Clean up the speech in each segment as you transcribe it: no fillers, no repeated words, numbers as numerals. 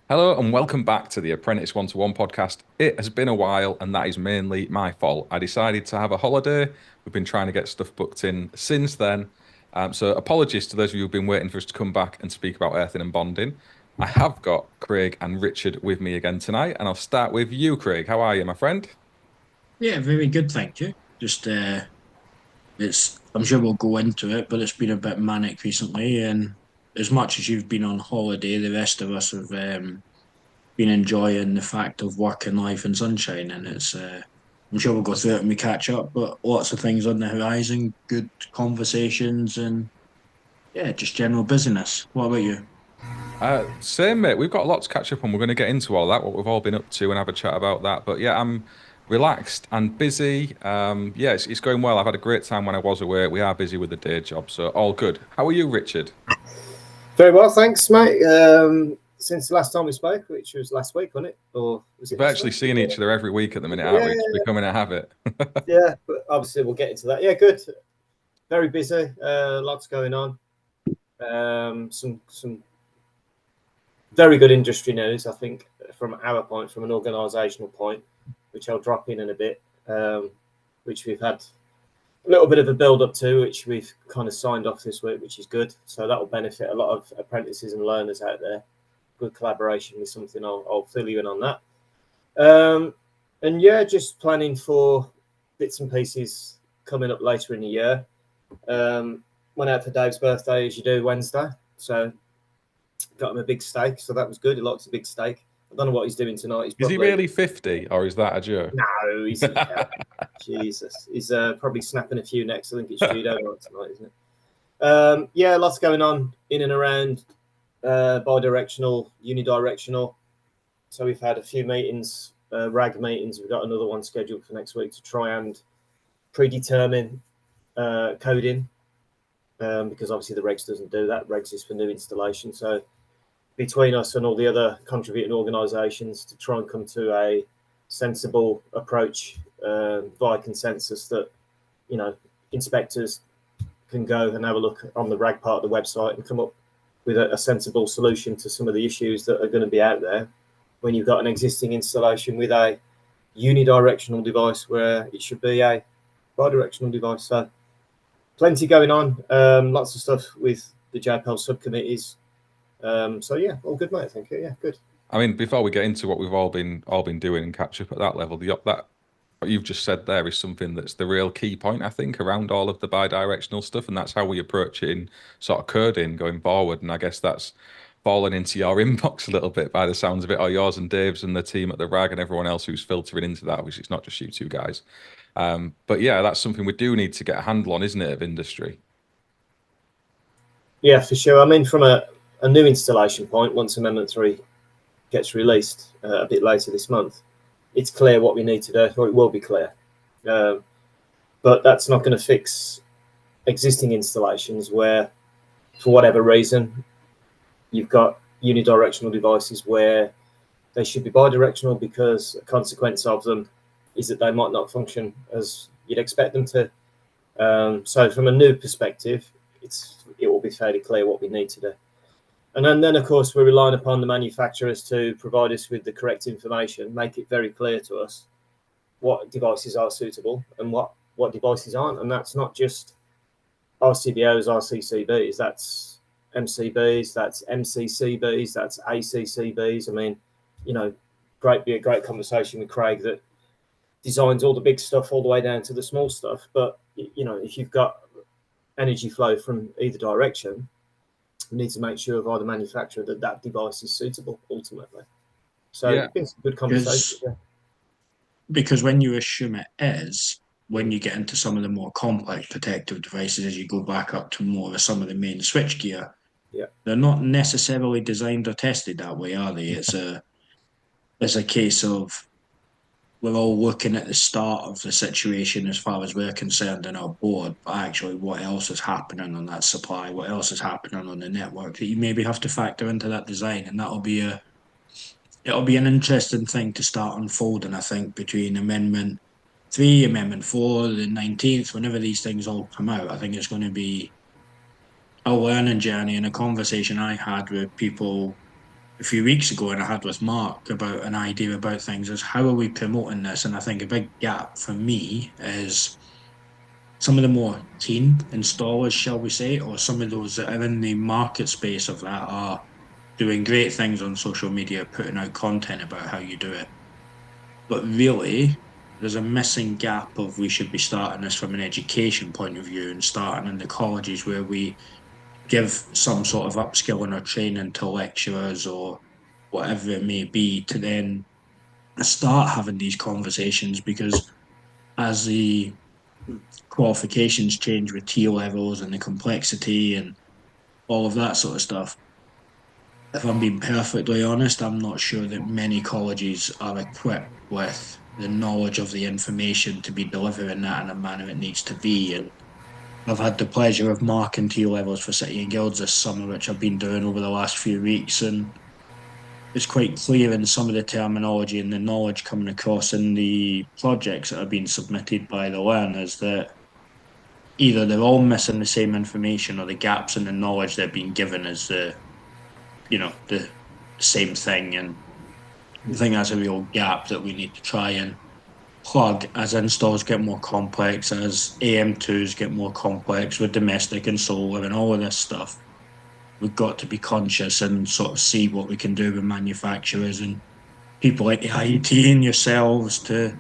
Hello and welcome back to the Apprentice One-to-One podcast. It has been a while, and that is mainly my fault. I decided to have a holiday. We've been trying to get stuff booked in since then. So apologies to those of you who've been waiting for us to come back and speak about earthing and bonding. I have got Craig and Richard with me again tonight, and I'll start with you, Craig. How are you, my friend? Yeah, very good, thank you. Just it's I'm sure we'll go into it, but it's been a bit manic recently, and as much as you've been on holiday, the rest of us have been enjoying the fact of work and life and sunshine, and it's I'm sure we'll go through it and we catch up, but lots of things on the horizon, good conversations, and yeah, just general busyness. What about you? Same, mate. We've got a lot to catch up on. We're going to get into all that, what we've all been up to, and have a chat about that. But yeah, I'm relaxed and busy. Yeah, it's going well. I've had a great time when I was away. We are busy with the day job, so all good. How are you, Richard? Very well, thanks, mate. Since the last time we spoke, which was last week, wasn't it? Or was We've it this actually week? seen each other every week at the minute, aren't we? Yeah, It's becoming a habit. yeah. But obviously, we'll get into that. Yeah, good. Very busy. Lots going on. Some very good industry news, I think, from our point, from an organisational point, which I'll drop in a bit. Which we've had a little bit of a build up to, which we've kind of signed off this week, which is good. So that will benefit a lot of apprentices and learners out there. Good collaboration with something. I'll fill you in on that. And yeah, just planning for bits and pieces coming up later in the year. Went out for Dave's birthday as you do Wednesday, so got him a big steak. So that was good. He likes a big steak. I don't know what he's doing tonight. He's Is he probably really 50 or is that a joke? no, he's Jesus. He's probably snapping a few necks. I think it's judo night tonight, isn't it? Yeah, lots going on in and around bidirectional, unidirectional. So we've had a few meetings, RAG meetings. We've got another one scheduled for next week to try and predetermine coding, because obviously the regs doesn't do that. Regs is for new installation. So between us and all the other contributing organisations to try and come to a sensible approach via consensus that, you know, inspectors can go and have a look on the RAG part of the website and come up with a sensible solution to some of the issues that are going to be out there when you've got an existing installation with a unidirectional device where it should be a bidirectional device. So plenty going on, lots of stuff with the JPL subcommittees. So yeah, all good, mate. I think. Yeah, good. I mean, before we get into what we've all been doing and catch up at that level, that what you've just said there is something that's the real key point, I think, around all of the bi-directional stuff, and that's how we approach it in sort of coding going forward. And I guess that's fallen into your inbox a little bit by the sounds of it, or yours and Dave's and the team at the RAG and everyone else who's filtering into that, which it's not just you two guys. But yeah, that's something we do need to get a handle on, isn't it, of industry? Yeah, for sure. I mean, from a new installation point, once Amendment 3 gets released a bit later this month, it's clear what we need to do, or it will be clear. But that's not going to fix existing installations where, for whatever reason, you've got unidirectional devices where they should be bidirectional because a consequence of them is that they might not function as you'd expect them to. So from a new perspective, it will be fairly clear what we need to do. And then, of course, we're relying upon the manufacturers to provide us with the correct information, make it very clear to us what devices are suitable and what devices aren't. And that's not just RCBOs, RCCBs, that's MCBs, that's MCCBs, that's ACCBs. I mean, you know, be a great conversation with Craig that designs all the big stuff all the way down to the small stuff. But, you know, if you've got energy flow from either direction, you need to make sure via the manufacturer that that device is suitable ultimately. So Yeah. it's been some good conversation. Because when you assume it is, when you get into some of the more complex protective devices, as you go back up to more of some of the main switchgear, Yeah. they're not necessarily designed or tested that way, are they? It's a case of we're all looking at the start of the situation as far as we're concerned in our board, but actually what else is happening on that supply, what else is happening on the network that you maybe have to factor into that design, and it'll be an interesting thing to start unfolding, I think, between Amendment 3, Amendment 4, the 19th, whenever these things all come out. I think it's going to be a learning journey and a conversation I had with people a few weeks ago and I had with Mark about an idea about things is how are we promoting this? And I think a big gap for me is some of the more keen installers, shall we say, or some of those that are in the market space of that are doing great things on social media, putting out content about how you do it. But really, there's a missing gap of we should be starting this from an education point of view and starting in the colleges where we give some sort of upskilling or training to lecturers or whatever it may be to then start having these conversations because as the qualifications change with T levels and the complexity and all of that sort of stuff, if I'm being perfectly honest, I'm not sure that many colleges are equipped with the knowledge of the information to be delivering that in a manner it needs to be. And I've had the pleasure of marking T levels for City and Guilds this summer, which I've been doing over the last few weeks. And it's quite clear in some of the terminology and the knowledge coming across in the projects that are being submitted by the learners that either they're all missing the same information or the gaps in the knowledge they're being given is the same thing. And I think that's a real gap that we need to try and plug as installs get more complex, as AM2s get more complex with domestic and solar and all of this stuff. We've got to be conscious and sort of see what we can do with manufacturers and people like the IET and yourselves to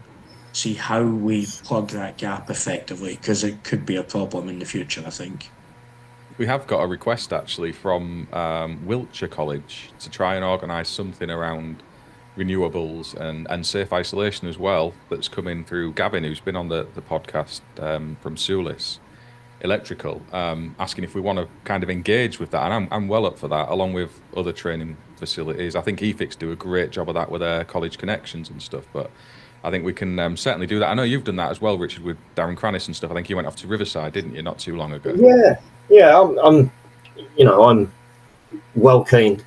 see how we plug that gap effectively, because it could be a problem in the future, I think. We have got a request actually from Wiltshire College to try and organise something around renewables and safe isolation as well. That's coming through Gavin, who's been on the podcast from Sulis Electrical, asking if we want to kind of engage with that, and I'm well up for that, along with other training facilities. I think EFIX do a great job of that with their college connections and stuff, but I think we can certainly do that. I know you've done that as well, Richard, with Darren Cranis and stuff. I think you went off to Riverside, didn't you, not too long ago? Yeah. I'm well keen.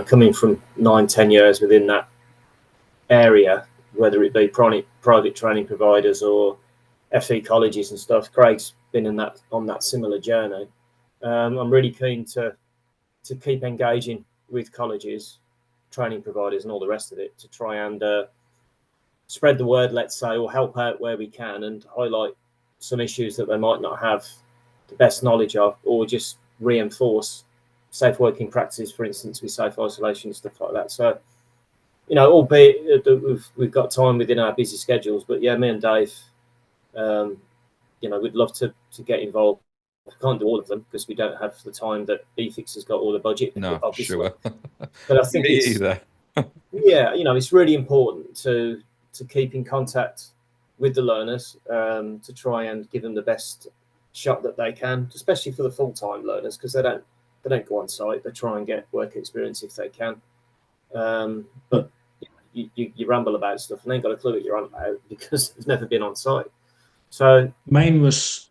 Coming from 9-10 years within that area, whether it be private training providers or FE colleges and stuff. Craig's been on that similar journey. I'm really keen to keep engaging with colleges, training providers, and all the rest of it to try and spread the word, let's say, or help out where we can and highlight some issues that they might not have the best knowledge of, or just reinforce safe working practices, for instance, with safe isolation and stuff like that. So, albeit that we've got time within our busy schedules, but yeah, me and Dave, we'd love to get involved. We can't do all of them because we don't have the time that EFIX has got, all the budget. No, obviously. sure. But I think it's really important to keep in contact with the learners, to try and give them the best shot that they can, especially for the full-time learners, because they don't go on site. They try and get work experience if they can. But you ramble about stuff and ain't got a clue what you're on about because they've never been on site. So mine was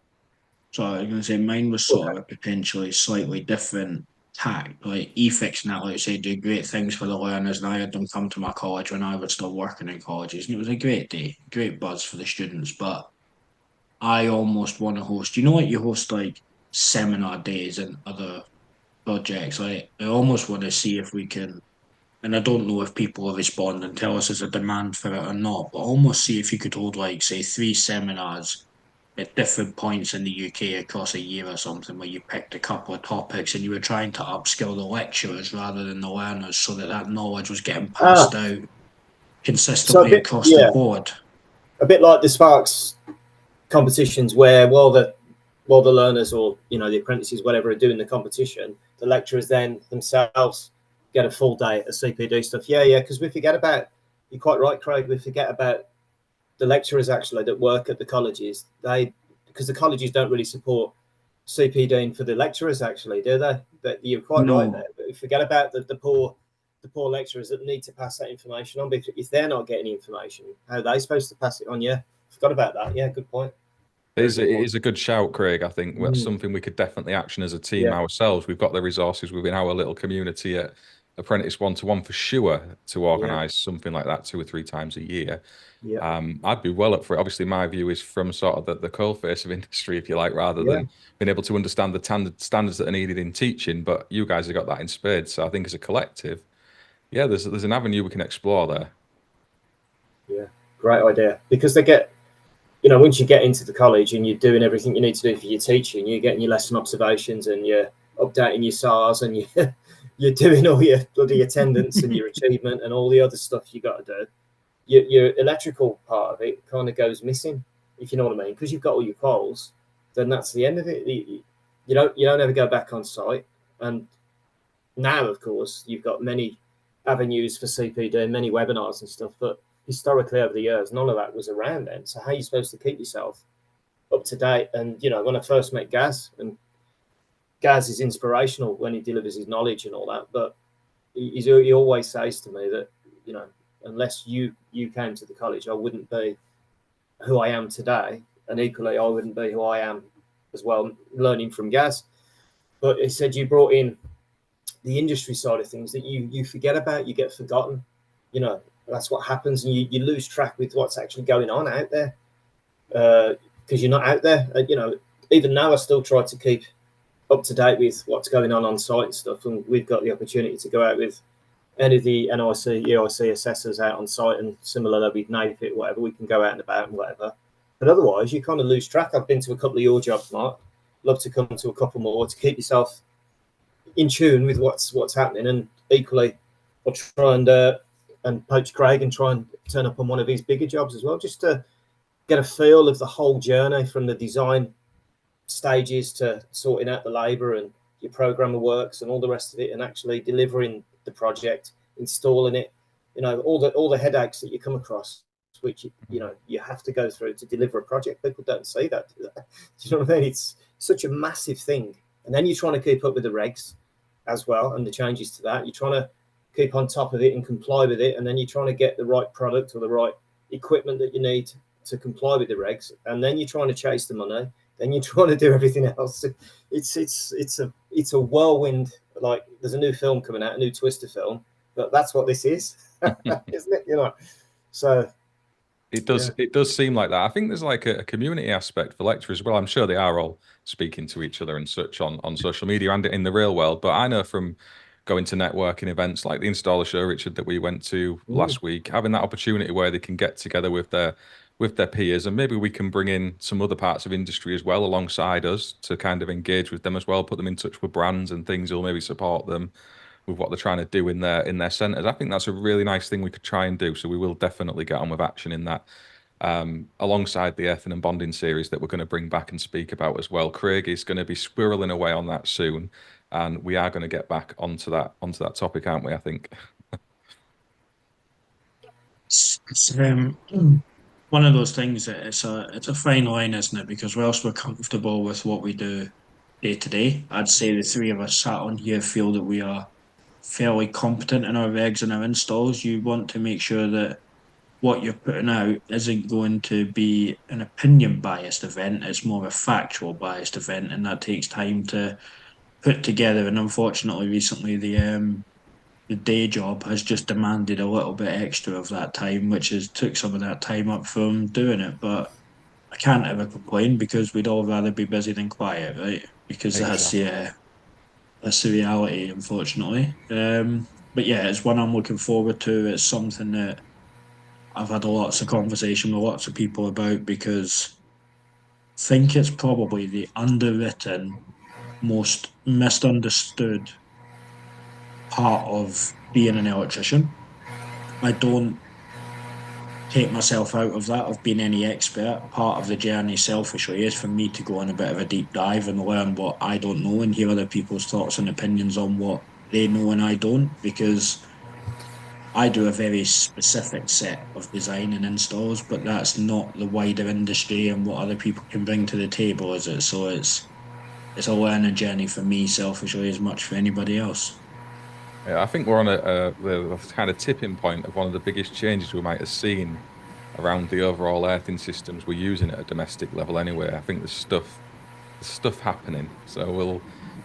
sort of a potentially slightly different tack. Like EFIX now, like I say, do great things for the learners, and I had them come to my college when I was still working in colleges, and it was a great day, great buzz for the students. But I almost want to host, like you host like seminar days and other projects. I almost want to see if we can, and I don't know if people will respond and tell us there's a demand for it or not, but almost see if you could hold like say 3 seminars at different points in the UK across a year or something, where you picked a couple of topics and you were trying to upskill the lecturers rather than the learners, so that knowledge was getting passed out consistently across the board. A bit like the Sparks competitions, where while the learners or the apprentices, whatever, are doing the competition, the lecturers then themselves get a full day of CPD stuff. Yeah, because we forget about, you're quite right, Craig, we forget about the lecturers actually that work at the colleges. Because the colleges don't really support CPD for the lecturers, actually, do they? But you're quite right there. But we forget about the poor lecturers that need to pass that information on, because if they're not getting information, how are they supposed to pass it on? Yeah, forgot about that. Yeah, good point. It is a good shout, Craig. I think that's something we could definitely action as a team ourselves. We've got the resources within our little community at Apprentice One-to-One for sure to organise something like that 2 or 3 times a year. I'd be well up for it. Obviously, my view is from sort of the coal face of industry, if you like, rather than being able to understand the standards that are needed in teaching. But you guys have got that in spades. So I think as a collective, Yeah, there's an avenue we can explore there. Yeah, great idea. Because they get, you know, once you get into the college and you're doing everything you need to do for your teaching, you're getting your lesson observations and you're updating your SARs and you're doing all your bloody attendance and your achievement and all the other stuff you got to do. Your electrical part of it kind of goes missing, if you know what I mean, because you've got all your quals. Then that's the end of it. You don't ever go back on site. And now, of course, you've got many avenues for CPD, many webinars and stuff. But historically, over the years, none of that was around then. So how are you supposed to keep yourself up to date? And you know, when I first met Gaz, and Gaz is inspirational when he delivers his knowledge and all that, but he always says to me that, you know, unless you came to the college, I wouldn't be who I am today, and equally I wouldn't be who I am as well, learning from Gaz. But he said you brought in the industry side of things that you forget about, you get forgotten. You know, that's what happens, and you lose track with what's actually going on out there because you're not out there. You know, even now I still try to keep up to date with what's going on site and stuff, and we've got the opportunity to go out with any of the NIC, EIC assessors out on site, and similarly with NAPIT, whatever, we can go out and about and whatever. But otherwise, you kind of lose track. I've been to a couple of your jobs, Mark. Love to come to a couple more to keep yourself in tune with what's happening. And equally, I'll try and poach Craig and try and turn up on one of his bigger jobs as well, just to get a feel of the whole journey from the design stages to sorting out the labour and your programmer works and all the rest of it, and actually delivering the project, installing it. You know, all the headaches that you come across, which you know you have to go through to deliver a project. People don't see that. Do you know what I mean? It's such a massive thing, and then you're trying to keep up with the regs as well and the changes to that. You're trying to keep on top of it and comply with it, and then you're trying to get the right product or the right equipment that you need to comply with the regs, and then you're trying to chase the money. Then you're trying to do everything else. It's a whirlwind. Like there's a new film coming out, a new Twister film, but that's what this is, isn't it? You know, so it does seem like that. I think there's like a community aspect for lecturers as well. I'm sure they are all speaking to each other and such on social media and in the real world. But I know from going to networking events like the Installer Show, Richard, that we went to last week, having that opportunity where they can get together with their peers, and maybe we can bring in some other parts of industry as well alongside us to kind of engage with them as well, put them in touch with brands and things who'll maybe support them with what they're trying to do in their centres. I think that's a really nice thing we could try and do. So we will definitely get on with action in that. Alongside the earthing and bonding series that we're going to bring back and speak about as well. Craig is going to be squirreling away on that soon, and we are going to get back onto that topic, aren't we? I think. It's one of those things that it's a fine line, isn't it? Because whilst we're comfortable with what we do day to day, I'd say the three of us sat on here feel that we are fairly competent in our regs and our installs. You want to make sure that what you're putting out isn't going to be an opinion biased event, it's more a factual biased event, and that takes time to put together. And unfortunately, recently the day job has just demanded a little bit extra of that time, which has took some of that time up from doing it. But I can't ever complain because we'd all rather be busy than quiet, right? Because Exactly. that's the reality, unfortunately. But yeah, it's one I'm looking forward to. It's something that I've had lots of conversation with lots of people about, because I think it's probably the underwritten, most misunderstood part of being an electrician. I don't take myself out of that, of being any expert. Part of the journey, selfishly, is for me to go on a bit of a deep dive and learn what I don't know and hear other people's thoughts and opinions on what they know and I don't, because I do a very specific set of design and installs, but that's not the wider industry and what other people can bring to the table, is it? So it's a learning journey for me selfishly as much for anybody else. Yeah, I think we're on the kind of tipping point of one of the biggest changes we might have seen around the overall earthing systems we're using at a domestic level. Anyway, I think there's stuff happening. So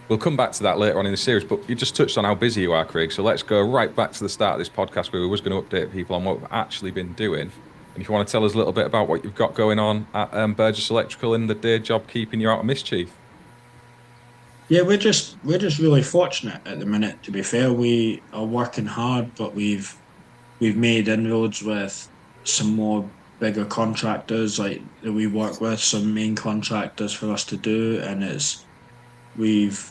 we'll come back to that later on in the series. But you just touched on how busy you are, Craig. So let's go right back to the start of this podcast where we was going to update people on what we've actually been doing. And if you want to tell us a little bit about what you've got going on at Burgess Electrical in the day job, keeping you out of mischief. Yeah, we're just really fortunate at the minute. To be fair, we are working hard, but we've made inroads with some more bigger contractors like that we work with, some main contractors for us to do, and we've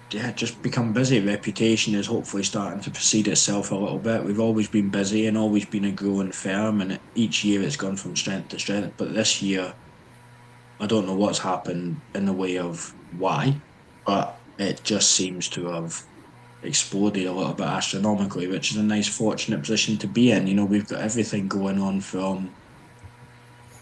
just become busy. Reputation is hopefully starting to precede itself a little bit. We've always been busy and always been a growing firm, and each year it's gone from strength to strength. But this year, I don't know what's happened in the way of why, but it just seems to have exploded a little bit astronomically, which is a nice, fortunate position to be in. You know, we've got everything going on from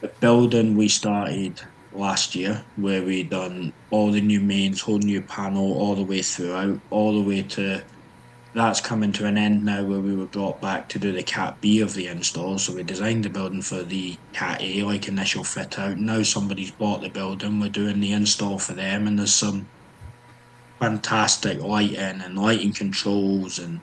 the building we started last year, where we done all the new mains, whole new panel, all the way throughout, all the way to that's coming to an end now, where we were brought back to do the Cat B of the install. So we designed the building for the Cat A, like initial fit out. Now somebody's bought the building, we're doing the install for them, and there's some fantastic lighting and lighting controls and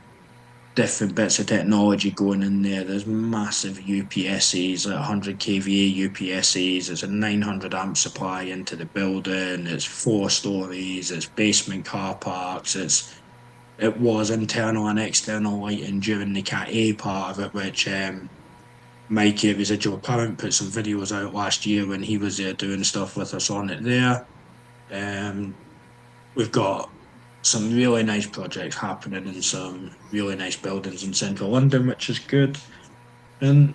different bits of technology going in there. There's massive UPSs, like 100 kVA UPSs. It's a 900 amp supply into the building. It's 4 stories. It's basement car parks. It was internal and external lighting during the Cat A part of it, which Mikey at Residual Current put some videos out last year when he was there doing stuff with us on it there. Um, we've got some really nice projects happening in some really nice buildings in central London, which is good. And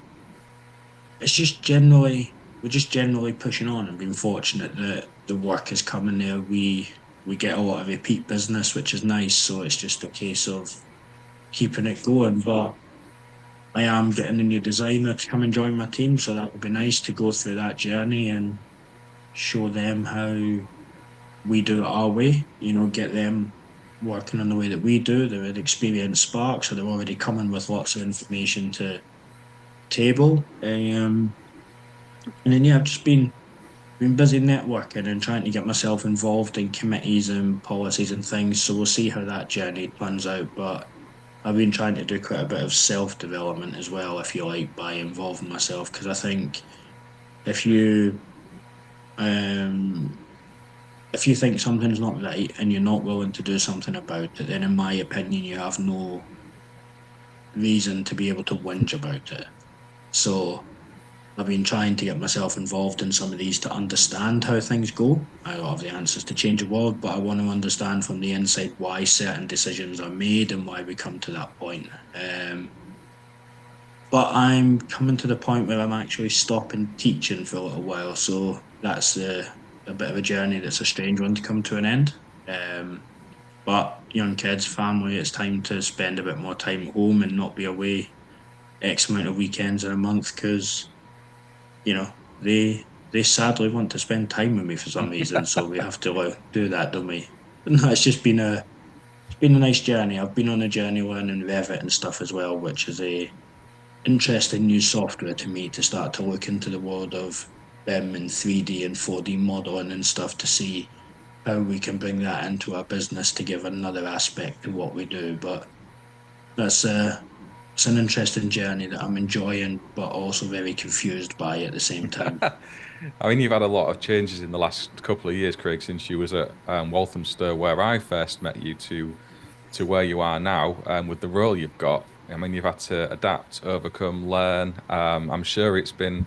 it's just generally we're just generally pushing on and being fortunate that the work is coming there. We get a lot of repeat business, which is nice. So it's just a case of keeping it going. But I am getting a new designer to come and join my team, so that would be nice to go through that journey and show them how we do it our way. You know, get them working in the way that we do. They're an experienced spark, so they're already coming with lots of information to table. And then yeah, I've just been busy networking and trying to get myself involved in committees and policies and things. So we'll see how that journey plans out. But I've been trying to do quite a bit of self development as well, if you like, by involving myself. Because I think if you um, if you think something's not right and you're not willing to do something about it, then in my opinion, you have no reason to be able to whinge about it. So I've been trying to get myself involved in some of these to understand how things go. I don't have the answers to change the world, but I want to understand from the inside why certain decisions are made and why we come to that point. But I'm coming to the point where I'm actually stopping teaching for a little while, so that's a bit of a journey that's a strange one to come to an end. Um, but young kids, family, it's time to spend a bit more time at home and not be away X amount of weekends in a month because you know they sadly want to spend time with me for some reason, so we have to do that, don't we? But no, it's been a nice journey. I've been on a journey learning Revit and stuff as well, which is a interesting new software to me to start to look into the world of them in 3D and 4D modeling and stuff to see how we can bring that into our business to give another aspect to what we do. But that's it's an interesting journey that I'm enjoying, but also very confused by at the same time. I mean, you've had a lot of changes in the last couple of years, Craig, since you was at Walthamstow, where I first met you, to where you are now, with the role you've got. I mean, you've had to adapt, overcome, learn. I'm sure it's been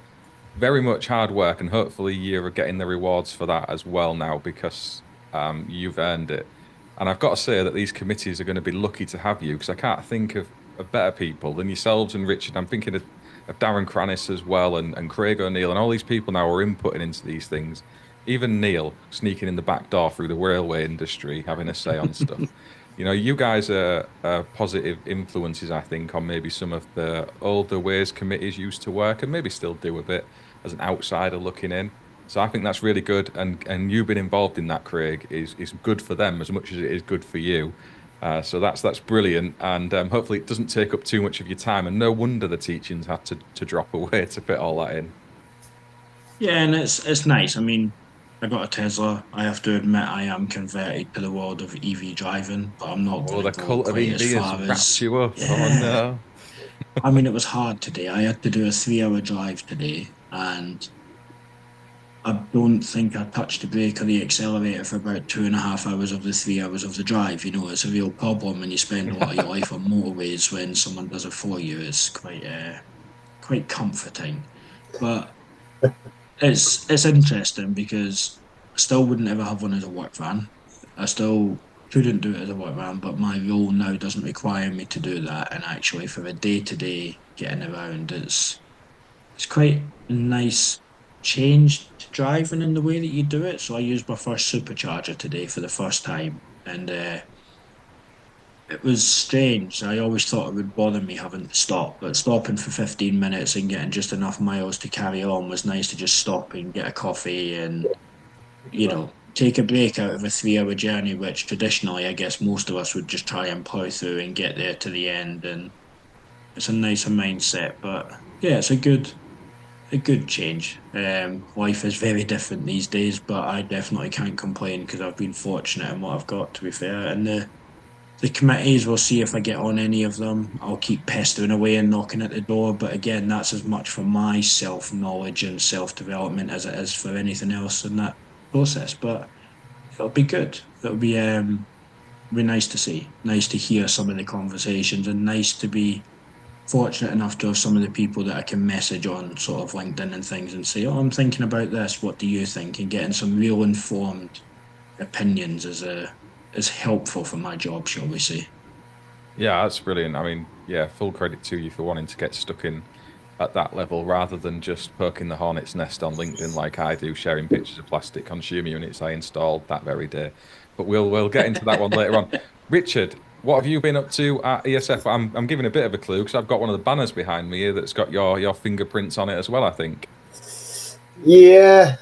very much hard work, and hopefully you're getting the rewards for that as well now because you've earned it. And I've got to say that these committees are going to be lucky to have you because I can't think of better people than yourselves and Richard. I'm thinking of Darren Cranis as well and Craig O'Neill and all these people now are inputting into these things. Even Neil sneaking in the back door through the railway industry, having a say on stuff. You know, you guys are positive influences, I think, on maybe some of the older ways committees used to work and maybe still do a bit as an outsider looking in. So I think that's really good, and you being involved in that, Craig, is good for them as much as it is good for you. So that's brilliant, and hopefully it doesn't take up too much of your time. And no wonder the teachings had to drop away to fit all that in. Yeah, and it's nice. I mean, I got a Tesla. I have to admit, I am converted to the world of EV driving, but I'm not Oh, going to the go cult of quite as EV has far wrapped as you up. Oh yeah. no. I mean, it was hard today. I had to do a 3 hour drive today, and I don't think I touched the brake or the accelerator for about 2.5 hours of the 3 hours of the drive. You know, it's a real problem when you spend a lot of your life on motorways. When someone does it for you, it's quite comforting. But it's interesting because I still wouldn't ever have one as a work van. I still couldn't do it as a work van, but my role now doesn't require me to do that. And actually, for a day to day getting around, it's quite a nice change to driving in the way that you do it. So I used my first supercharger today for the first time, and it was strange. I always thought it would bother me having to stop, but stopping for 15 minutes and getting just enough miles to carry on was nice to just stop and get a coffee and, take a break out of a 3 hour journey, which traditionally I guess most of us would just try and plow through and get there to the end. And it's a nicer mindset. But yeah, it's a good change. Life is very different these days, but I definitely can't complain because I've been fortunate in what I've got, to be fair. And the committees, we'll see if I get on any of them. I'll keep pestering away and knocking at the door. But again, that's as much for my self knowledge and self development as it is for anything else in that process. But it'll be good. It'll be nice to see, nice to hear some of the conversations, and nice to be fortunate enough to have some of the people that I can message on sort of LinkedIn and things and say, "Oh, I'm thinking about this. What do you think?" And getting some real informed opinions is helpful for my job, shall we say. Yeah, that's brilliant. I mean, yeah, full credit to you for wanting to get stuck in at that level rather than just poking the hornet's nest on LinkedIn like I do, sharing pictures of plastic consumer units I installed that very day. But we'll get into that one later on. Richard, what have you been up to at ESF? I'm giving a bit of a clue because I've got one of the banners behind me here that's got your fingerprints on it as well, I think. Yeah,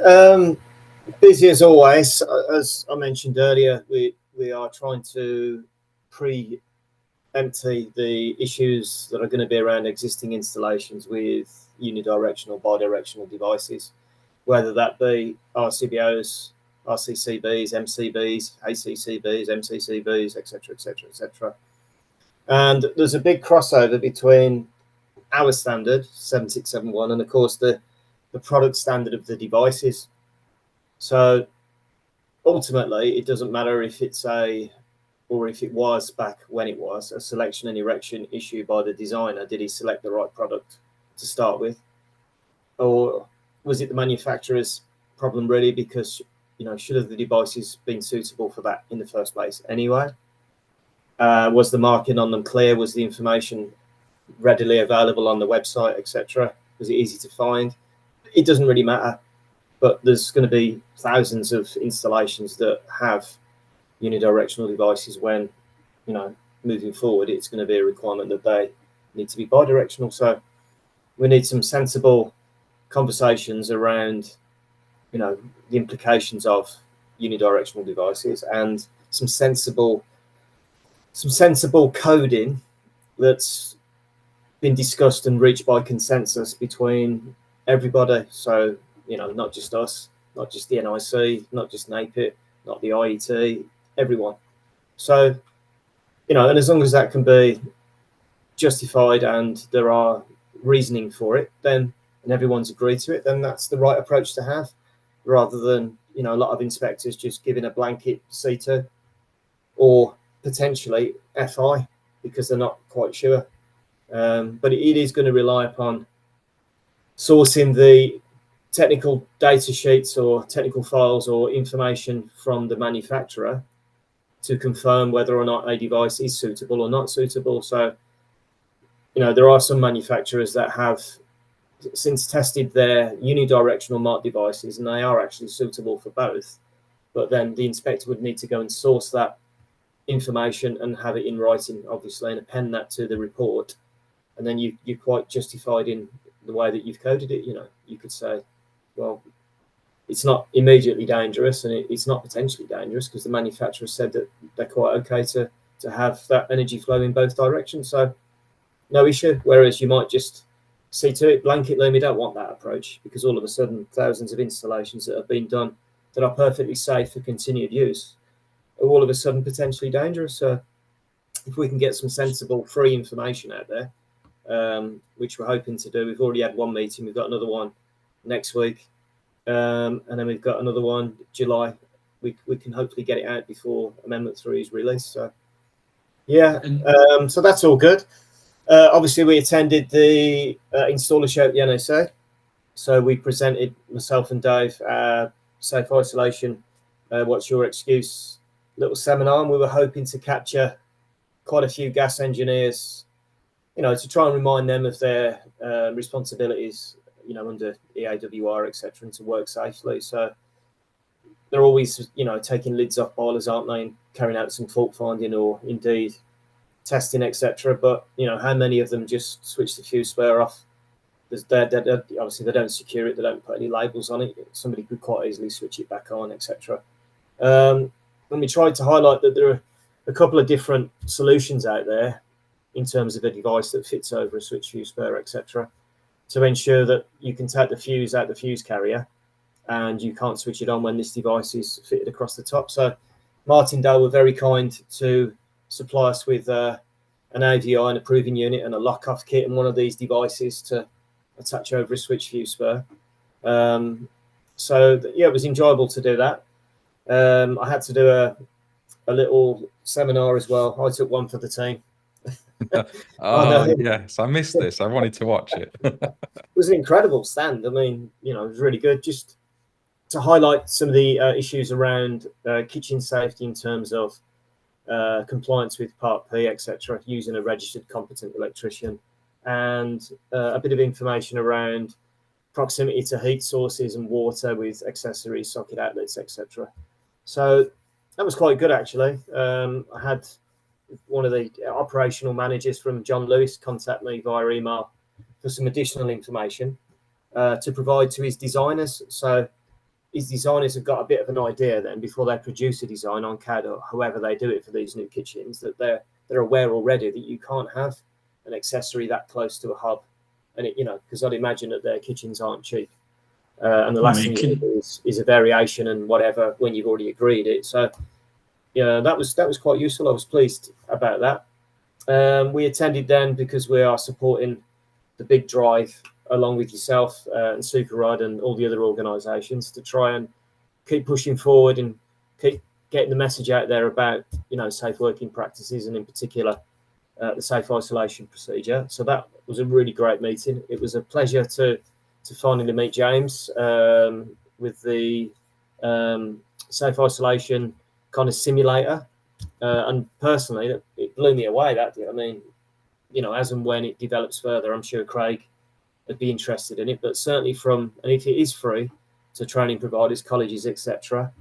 busy as always. As I mentioned earlier, we are trying to empty the issues that are going to be around existing installations with unidirectional, bidirectional devices, whether that be RCBOs, RCCBs, MCBs, ACCBs, MCCBs, etc., etc., etc. And there's a big crossover between our standard 7671 and, of course, the product standard of the devices. So ultimately, it doesn't matter if it's or if it was back when it was a selection and erection issue by the designer. Did he select the right product to start with? Or was it the manufacturer's problem really? Because, should have the devices been suitable for that in the first place anyway? Was the marking on them clear? Was the information readily available on the website, etc.? Was it easy to find? It doesn't really matter, but there's going to be thousands of installations that have unidirectional devices when, moving forward, it's going to be a requirement that they need to be bidirectional. So we need some sensible conversations around, the implications of unidirectional devices and some sensible coding that's been discussed and reached by consensus between everybody. So, not just us, not just the NIC, not just NAPIT, not the IET, everyone. So, and as long as that can be justified and there are reasoning for it, then, and everyone's agreed to it, then that's the right approach to have, rather than, a lot of inspectors just giving a blanket C2 or potentially FI because they're not quite sure. But it is going to rely upon sourcing the technical data sheets or technical files or information from the manufacturer to confirm whether or not a device is suitable or not suitable. So, there are some manufacturers that have since tested their unidirectional marked devices, and they are actually suitable for both. But then the inspector would need to go and source that information and have it in writing, obviously, and append that to the report. And then you're quite justified in the way that you've coded it. You could say, well, it's not immediately dangerous and it's not potentially dangerous because the manufacturer said that they're quite okay to have that energy flow in both directions. So no issue. Whereas you might just see to it, blanket loom, you don't want that approach because all of a sudden thousands of installations that have been done that are perfectly safe for continued use are all of a sudden potentially dangerous. So if we can get some sensible free information out there, which we're hoping to do, we've already had one meeting, we've got another one next week. and then we've got another one July. We can hopefully get it out before Amendment 3 is released. So yeah, so that's all good. Obviously, we attended the installer show at the NSA. So we presented, myself and Dave, safe isolation, what's your excuse little seminar, and we were hoping to capture quite a few gas engineers, you know, to try and remind them of their responsibilities, you know, under EICR, etc., and to work safely. So they're always, you know, taking lids off boilers, aren't they, and carrying out some fault finding or indeed testing, etc. But, you know, how many of them just switch the fuse spare off? Obviously, they don't secure it, they don't put any labels on it. Somebody could quite easily switch it back on, etc. And we tried to highlight that there are a couple of different solutions out there in terms of a device that fits over a switch fuse spare, etc., to ensure that you can take the fuse out the fuse carrier and you can't switch it on when this device is fitted across the top. So Martindale were very kind to supply us with an AVI and a proving unit and a lock-off kit and one of these devices to attach over a switch fuse spur. So yeah, it was enjoyable to do that. I had to do a little seminar as well. I took one for the team. Oh, yes, I missed this. I wanted to watch it. It was an incredible stand. I mean, you know, it was really good. Just to highlight some of the issues around kitchen safety in terms of compliance with Part P, etc., using a registered competent electrician, and a bit of information around proximity to heat sources and water with accessories, socket outlets, etc. So that was quite good, actually. I had one of the operational managers from John Lewis contact me via email for some additional information to provide to his designers. So his designers have got a bit of an idea then before they produce a design on CAD or however they do it for these new kitchens, that they're aware already that you can't have an accessory that close to a hub. And it, you know, because I'd imagine that their kitchens aren't cheap. And the last thing you do is a variation and whatever when you've already agreed it. So yeah, that was quite useful. I was pleased about that. We attended then because we are supporting the big drive along with yourself and Super Rod and all the other organisations to try and keep pushing forward and keep getting the message out there about, you know, safe working practices and in particular the safe isolation procedure. So that was a really great meeting. It was a pleasure to finally meet James with the safe isolation kind of simulator. And personally, it blew me away, that did. I mean, you know, as and when it develops further, I'm sure Craig would be interested in it. But certainly and if it is free to training providers, colleges, etc.,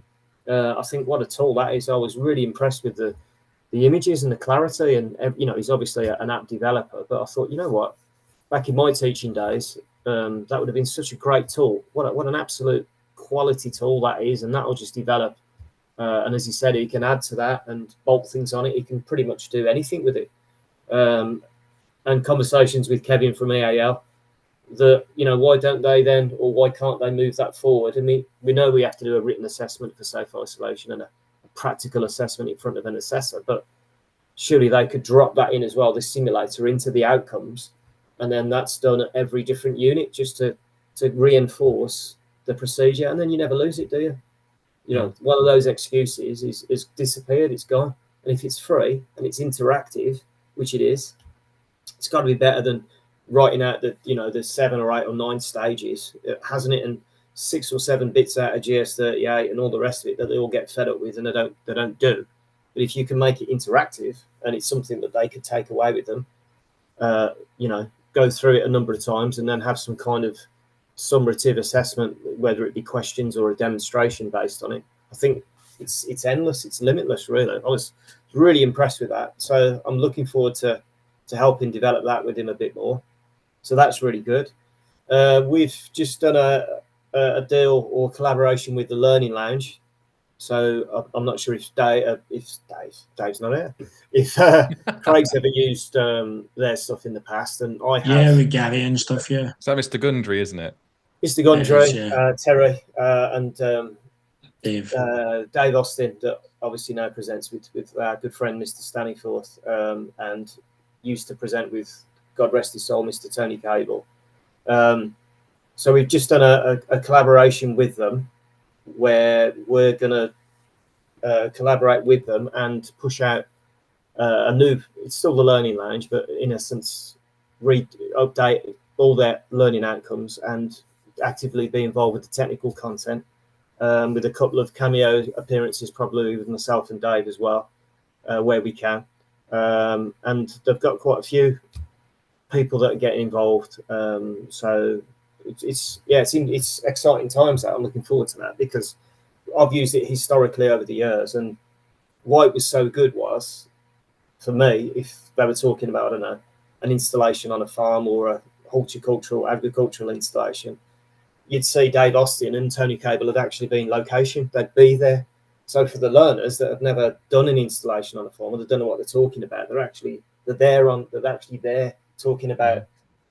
I think what a tool that is. I was really impressed with the images and the clarity. And, you know, he's obviously an app developer. But I thought, you know what, back in my teaching days, that would have been such a great tool. What an absolute quality tool that is. And that will just develop. And as he said, he can add to that and bolt things on it. He can pretty much do anything with it. And conversations with Kevin from EAL, that, you know, why don't they then, or why can't they move that forward? I mean, we know we have to do a written assessment for safe isolation and a practical assessment in front of an assessor, but surely they could drop that in as well, this simulator, into the outcomes, and then that's done at every different unit just to reinforce the procedure, and then you never lose it, do you? You know, one of those excuses is disappeared, it's gone. And if it's free and it's interactive, which it is, it's got to be better than writing out the, you know, the 7 or 8 or 9 stages, hasn't it? And 6 or 7 bits out of GS38 and all the rest of it that they all get fed up with and they don't do. But if you can make it interactive and it's something that they could take away with them, you know, go through it a number of times and then have some kind of summative assessment, whether it be questions or a demonstration based on it, I think it's endless, it's limitless, really. I was really impressed with that. So I'm looking forward to helping develop that with him a bit more. So that's really good. We've just done a deal or collaboration with the Learning Lounge. So I'm not sure if Dave's not here, if Craig's ever used their stuff in the past, and I have. Yeah, with Gary and stuff, yeah. Is that Mr. Gundry, isn't it? Mr. Gundry, yeah. Terry, and Dave Austin, that obviously now presents with our good friend Mr. Stanningforth, and used to present with, God rest his soul, Mr. Tony Cable. So we've just done a collaboration with them where we're going to collaborate with them and push out a new, it's still the learning lounge, but in essence, update all their learning outcomes and actively be involved with the technical content, with a couple of cameo appearances, probably with myself and Dave as well, where we can. And they've got quite a few people that are getting involved. So it's exciting times. That I'm looking forward to that, because I've used it historically over the years, and why it was so good was, for me, if they were talking about, I don't know, an installation on a farm or a horticultural, agricultural installation, you'd see Dave Austin and Tony Cable had actually been location. They'd be there. So for the learners that have never done an installation on a farm, or they don't know what they're talking about, they're actually there talking about,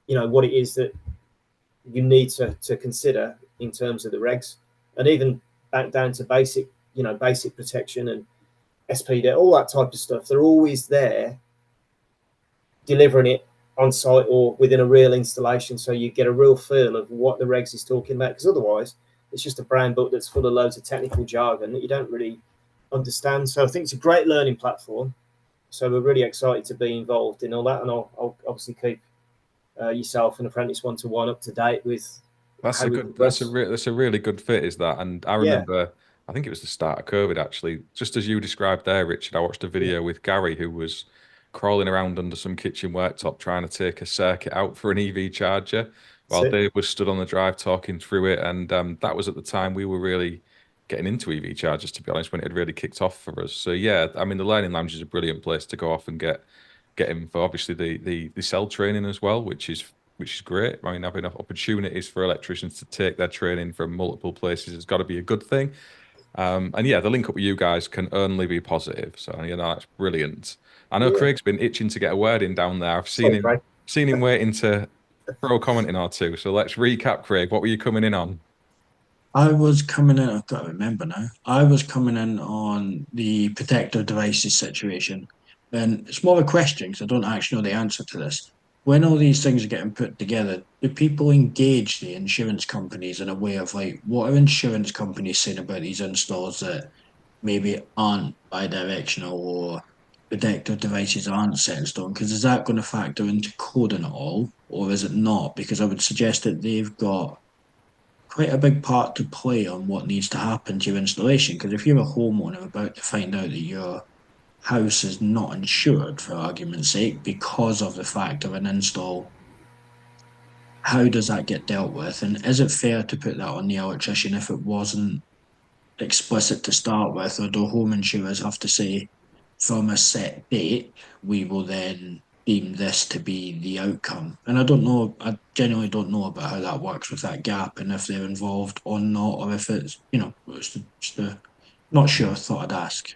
you know, what it is that you need to consider in terms of the regs, and even back down to basic, you know, basic protection and SPD, all that type of stuff. They're always there delivering it on site or within a real installation, so you get a real feel of what the regs is talking about, because otherwise it's just a brown book that's full of loads of technical jargon that you don't really understand. So I think it's a great learning platform, so we're really excited to be involved in all that, and I'll obviously keep yourself and Apprentice 1-to-1 up to date with That's a good. That's a really good fit, is that? And I remember, I think it was the start of COVID, actually. Just as you described there, Richard, I watched a video with Gary, who was crawling around under some kitchen worktop trying to take a circuit out for an EV charger, while Dave was stood on the drive talking through it. And that was at the time we were really getting into EV chargers, to be honest, when it had really kicked off for us. So yeah, I mean, the Learning Lounge is a brilliant place to go off and get info. Obviously, the cell training as well, which is great. I mean, having opportunities for electricians to take their training from multiple places has got to be a good thing. And yeah, the link up with you guys can only be positive. So, you know, that's brilliant. I know Craig's been itching to get a word in down there. I've seen him waiting to throw a comment in or two. So let's recap, Craig. What were you coming in on? I was coming in, I've got to remember now. I was coming in on the protective devices situation. And it's more of a question, because I don't actually know the answer to this. When all these things are getting put together, do people engage the insurance companies in a way of, like, what are insurance companies saying about these installs that maybe aren't bidirectional, or protective devices aren't set in stone? Because is that going to factor into coding at all, or is it not? Because I would suggest that they've got quite a big part to play on what needs to happen to your installation. Because if you're a homeowner about to find out that your house is not insured, for argument's sake, because of the fact of an install, how does that get dealt with? And is it fair to put that on the electrician if it wasn't explicit to start with? Or do home insurers have to say, from a set date, we will then deem this to be the outcome? And I don't know, I genuinely don't know about how that works with that gap, and if they're involved or not, or if it's, you know, not sure, thought I'd ask.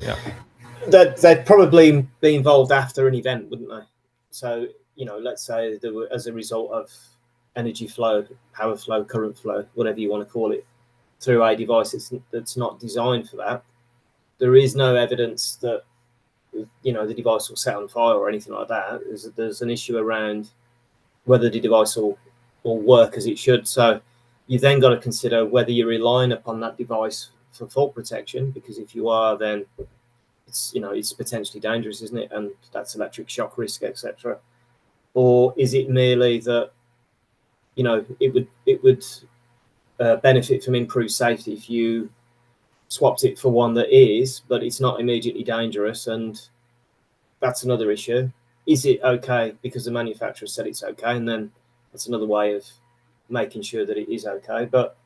Yeah. They'd probably be involved after an event, wouldn't they? So, you know, let's say there were, as a result of energy flow, power flow, current flow, whatever you want to call it, through a device that's not designed for that, there is no evidence that, you know, the device will set on fire or anything like that. There's an issue around whether the device will work as it should. So you've then got to consider whether you're relying upon that device for fault protection, because if you are, then it's, you know, it's potentially dangerous, isn't it? And that's electric shock risk, etc. Or is it merely that, you know, it would benefit from improved safety if you swapped it for one that is, but it's not immediately dangerous? And that's another issue. Is it okay because the manufacturer said it's okay? And then that's another way of making sure that it is okay. But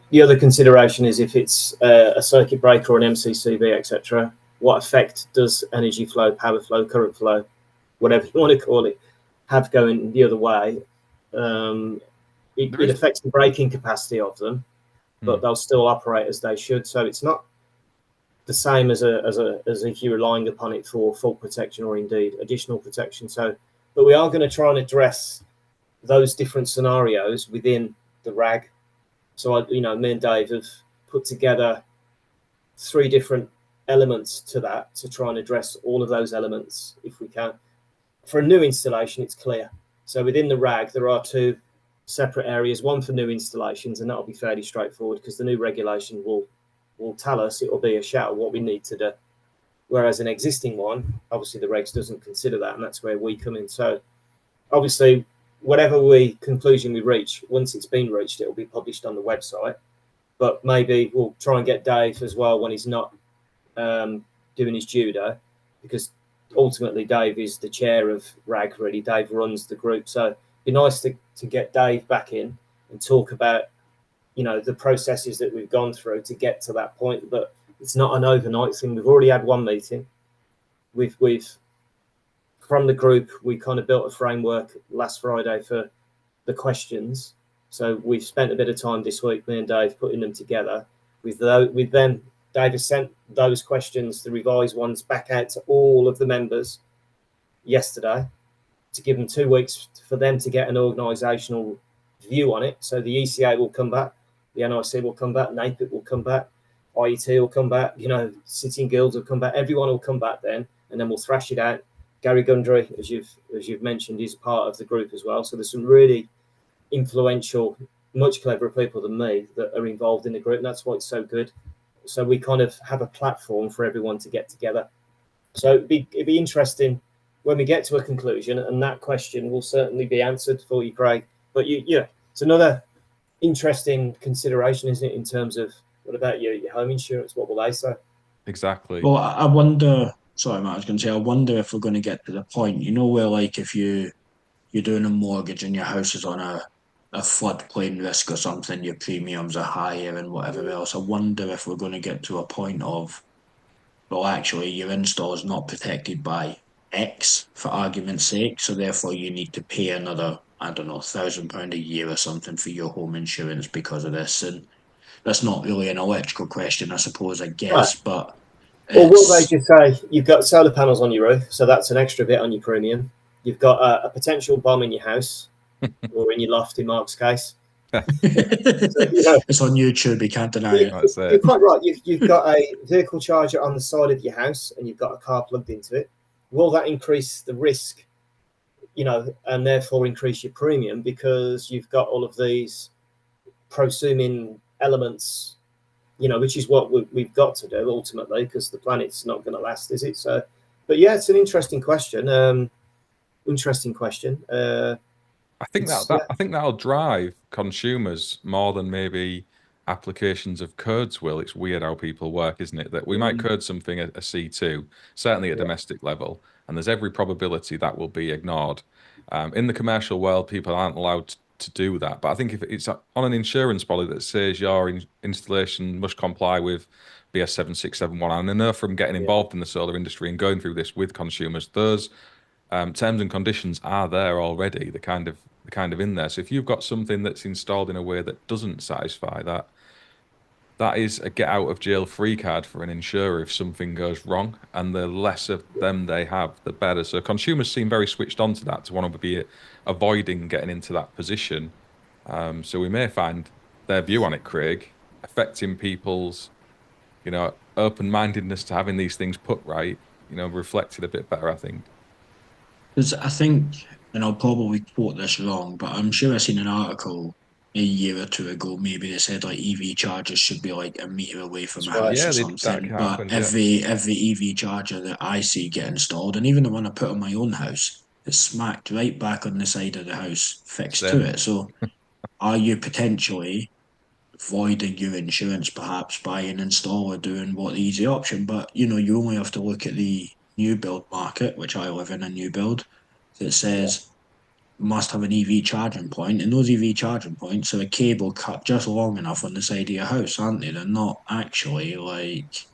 the other consideration is if it's a circuit breaker or an MCCB, etc., what effect does energy flow, power flow, current flow, whatever you want to call it, have going the other way? It affects the braking capacity of them, but they'll still operate as they should. So it's not the same as if you're relying upon it for fault protection or indeed additional protection. So, but we are going to try and address those different scenarios within the RAG. So, you know, me and Dave have put together 3 different elements to that to try and address all of those elements if we can. For a new installation, it's clear. So within the RAG, there are two separate areas, one for new installations, and that'll be fairly straightforward because the new regulation will tell us, it will be a shall, what we need to do. Whereas an existing one, obviously the regs doesn't consider that, and that's where we come in. So obviously, whatever conclusion we reach, once it's been reached, it will be published on the website. But maybe we'll try and get Dave as well when he's not doing his judo, because ultimately Dave is the chair of RAG, really. Dave runs the group. So it'd be nice to get Dave back in and talk about, the processes that we've gone through to get to that point. But it's not an overnight thing. We've already had one meeting. We've from the group, we kind of built a framework last Friday for the questions. So we've spent a bit of time this week, me and Dave, putting them together. With them, Dave has sent those questions, the revised ones, back out to all of the members yesterday to give them 2 weeks for them to get an organisational view on it. So the ECA will come back, the NIC will come back, NAPIT will come back, IET will come back, City and Guilds will come back, everyone will come back then, and then we'll thrash it out. Gary Gundry, as you've mentioned, is part of the group as well. So there's some really influential, much cleverer people than me that are involved in the group, and that's why it's so good. So we kind of have a platform for everyone to get together. So it'd be interesting when we get to a conclusion, and that question will certainly be answered for you, Craig. But it's another interesting consideration, isn't it, in terms of what about your home insurance? What will they say? Exactly. Well, I wonder. Sorry, Matt, I was going to say, I wonder if we're going to get to the point, where like if you're doing a mortgage and your house is on a floodplain risk or something, your premiums are higher and whatever else. I wonder if we're going to get to a point of, well, actually, your install is not protected by X, for argument's sake, so therefore you need to pay another, I don't know, £1,000 a year or something for your home insurance because of this. And that's not really an electrical question, I suppose, I guess, but. Or will they just say, you've got solar panels on your roof, so that's an extra bit on your premium. You've got a potential bomb in your house, or in your loft, in Mark's case. It's on YouTube, you can't deny it. You're quite right. You've got a vehicle charger on the side of your house, and you've got a car plugged into it. Will that increase the risk, and therefore increase your premium because you've got all of these prosuming elements, which is what we've got to do ultimately, because the planet's not going to last, is it? So, but yeah, it's an interesting question. I think I think that'll drive consumers more than maybe applications of codes will. It's weird how people work, isn't it? That we might code something at a C2, certainly at domestic level, and there's every probability that will be ignored. In the commercial world, people aren't allowed to do that. But I think if it's on an insurance policy that says your installation must comply with BS 7671, and I know from getting involved in the solar industry and going through this with consumers, those terms and conditions are there already. They're kind of in there. So if you've got something that's installed in a way that doesn't satisfy that, that is a get out of jail free card for an insurer if something goes wrong, and the less of them they have, the better. So consumers seem very switched on to that, to want to be avoiding getting into that position. So we may find their view on it, Craig, affecting people's, open-mindedness to having these things put right, reflected a bit better, I think. Because I think, and I'll probably quote this wrong, but I'm sure I seen an article a year or two ago. Maybe they said like EV chargers should be like a metre away from a house or something. But every EV charger that I see get installed, and even the one I put on my own house, is smacked right back on the side of the house, fixed to it. So, are you potentially voiding your insurance perhaps by an installer doing what the easy option? But you only have to look at the new build market, which I live in a new build, that says must have an EV charging point, and those EV charging points are a cable cut just long enough on the side of your house, aren't they? They're not actually like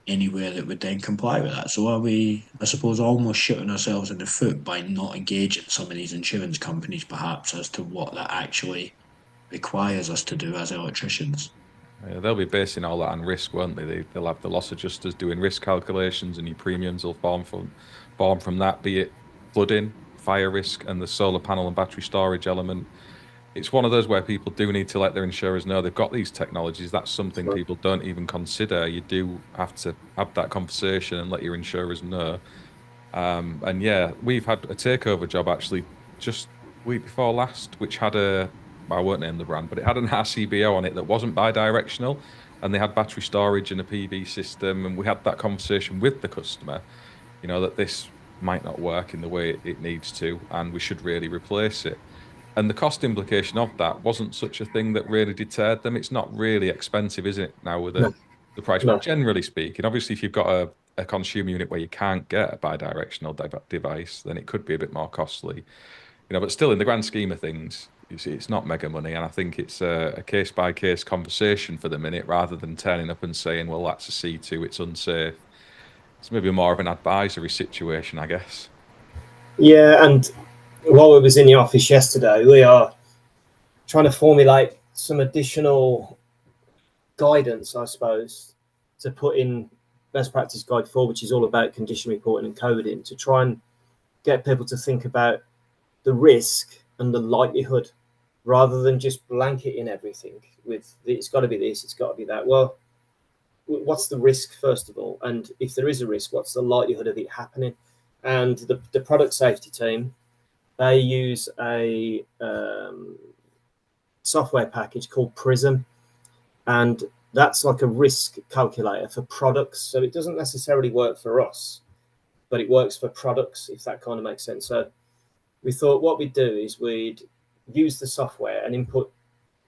anywhere that would then comply with that. So are we, I suppose, almost shooting ourselves in the foot by not engaging some of these insurance companies perhaps as to what that actually requires us to do as electricians? Yeah, they'll be basing all that on risk, won't they? They'll have the loss adjusters doing risk calculations, and your premiums will form from that, be it flooding, fire risk, and the solar panel and battery storage element. It's one of those where people do need to let their insurers know they've got these technologies. That's something people don't even consider. You do have to have that conversation and let your insurers know. And yeah, we've had a takeover job actually just week before last, which had I won't name the brand, but it had an RCBO on it that wasn't bidirectional, and they had battery storage and a PV system, and we had that conversation with the customer, that this might not work in the way it needs to, and we should really replace it. And the cost implication of that wasn't such a thing that really deterred them. It's not really expensive, is it, now with No, the price? But no. generally speaking, obviously, if you've got a consumer unit where you can't get a bidirectional device, then it could be a bit more costly. But still, in the grand scheme of things, you see, it's not mega money, and I think it's a case by case conversation for the minute, rather than turning up and saying, "Well, that's a C2, it's unsafe." It's maybe more of an advisory situation, I guess. Yeah, and while we was in the office yesterday, we are trying to formulate some additional guidance, I suppose, to put in best practice guide 4, which is all about condition reporting and coding, to try and get people to think about the risk and the likelihood, rather than just blanketing everything with it's got to be this, it's got to be that. Well, what's the risk first of all, and if there is a risk, what's the likelihood of it happening? And the product safety team, they use a software package called Prism, and that's like a risk calculator for products. So it doesn't necessarily work for us, but it works for products, if that kind of makes sense. So we thought what we'd do is we'd use the software and input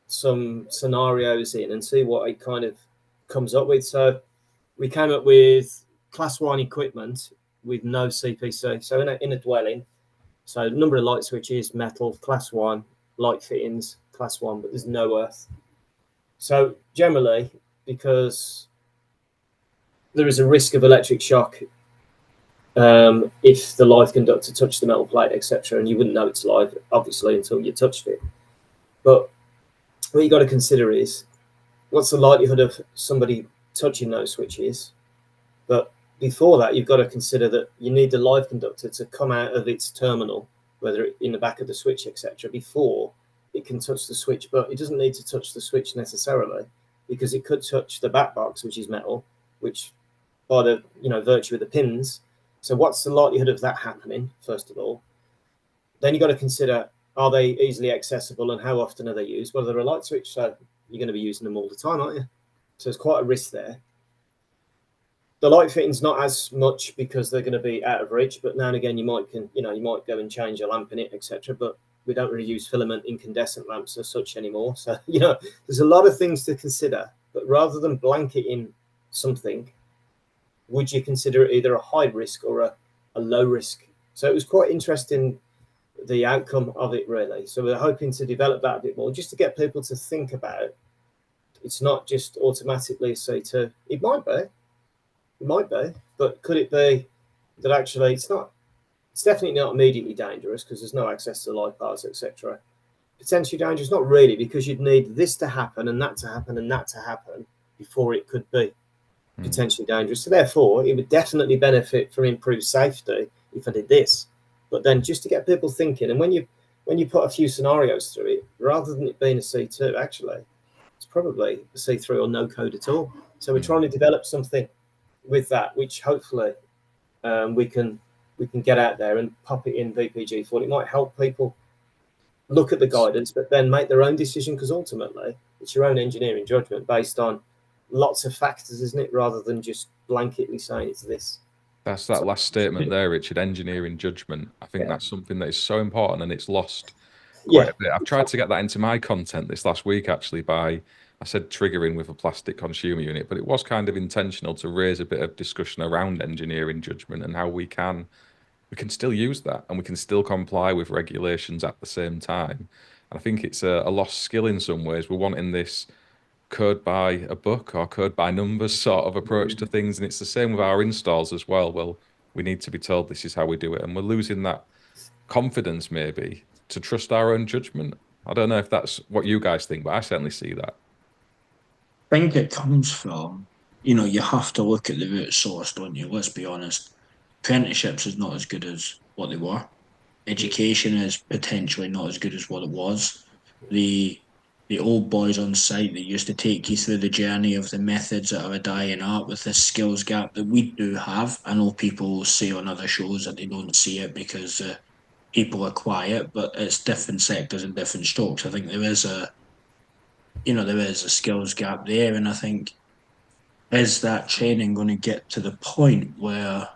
some scenarios in and see what it kind of comes up with. So we came up with class 1 equipment with no CPC. So in a dwelling, so number of light switches, metal, class 1, light fittings, class 1, but there's no earth. So generally, because there is a risk of electric shock if the live conductor touched the metal plate, etc., and you wouldn't know it's live, obviously, until you touched it. But what you got to consider is what's the likelihood of somebody touching those switches. But before that, you've got to consider that you need the live conductor to come out of its terminal, whether in the back of the switch, etc., before it can touch the switch. But it doesn't need to touch the switch necessarily, because it could touch the back box, which is metal, which by the virtue of the pins. So what's the likelihood of that happening, first of all? Then you've got to consider, are they easily accessible and how often are they used? Well, they're a light switch, so you're going to be using them all the time, aren't you? So there's quite a risk there. The light fitting's not as much because they're going to be out of reach, but now and again you might go and change a lamp in it, etc. But we don't really use filament incandescent lamps as such anymore. So there's a lot of things to consider. But rather than blanketing something, would you consider it either a high risk or a low risk? So it was quite interesting, the outcome of it, really. So we're hoping to develop that a bit more, just to get people to think about it's not just automatically a C2. It might be, but could it be that actually it's definitely not immediately dangerous because there's no access to live parts, etc. Potentially dangerous, not really, because you'd need this to happen and that to happen and that to happen before it could be potentially dangerous. So therefore, it would definitely benefit from improved safety if I did this. But then just to get people thinking, and when you put a few scenarios through it, rather than it being a C2, actually, it's probably a C3 or no code at all. So we're trying to develop something with that, which hopefully we can get out there and pop it in VPG for. It might help people look at the guidance, but then make their own decision, because ultimately it's your own engineering judgment based on lots of factors, isn't it, rather than just blanketly saying it's this. That's that last statement there, Richard, engineering judgment. I think that's something that is so important, and it's lost quite a bit. I've tried to get that into my content this last week, actually, by, I said triggering with a plastic consumer unit, but it was kind of intentional to raise a bit of discussion around engineering judgment and how we can still use that and we can still comply with regulations at the same time. And I think it's a lost skill in some ways. We're wanting this code by a book or code by numbers sort of approach to things, and it's the same with our installs as well. Well, we need to be told this is how we do it, and we're losing that confidence maybe to trust our own judgment. I don't know if that's what you guys think, but I certainly see that. I think it comes from, you have to look at the root source, don't you? Let's be honest. Apprenticeships is not as good as what they were. Education is potentially not as good as what it was. The old boys on site that used to take you through the journey of the methods that are a dying art with this skills gap that we do have. I know people say on other shows that they don't see it because people are quiet, but it's different sectors and different strokes. I think there is a skills gap there, and I think is that training going to get to the point where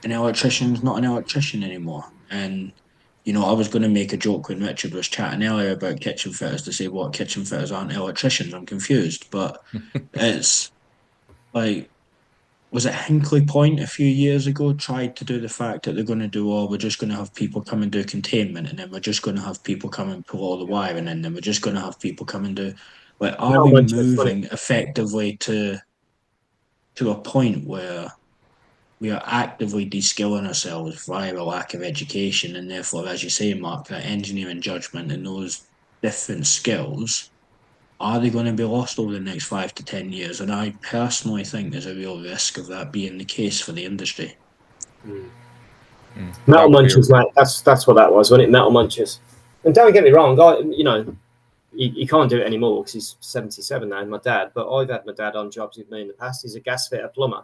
an electrician's not an electrician anymore? And I was going to make a joke when Richard was chatting earlier about kitchen fitters to say what kitchen fitters aren't electricians. I'm confused, but it's like, was it Hinkley Point a few years ago tried to do the fact that they're going to do, we're just going to have people come and do containment, and then we're just going to have people come and pull all the wiring, and then we're just going to have people come and do, like, are we moving effectively to a point where we are actively de-skilling ourselves via a lack of education, and therefore, as you say, Mark, that engineering judgment and those different skills, are they going to be lost over the next 5 to 10 years? And I personally think there's a real risk of that being the case for the industry. Metal munchers, mate. That's what that was, wasn't it? Metal munchers. And don't get me wrong, he can't do it anymore because he's 77 now, my dad. But I've had my dad on jobs with me in the past. He's a gas fitter plumber.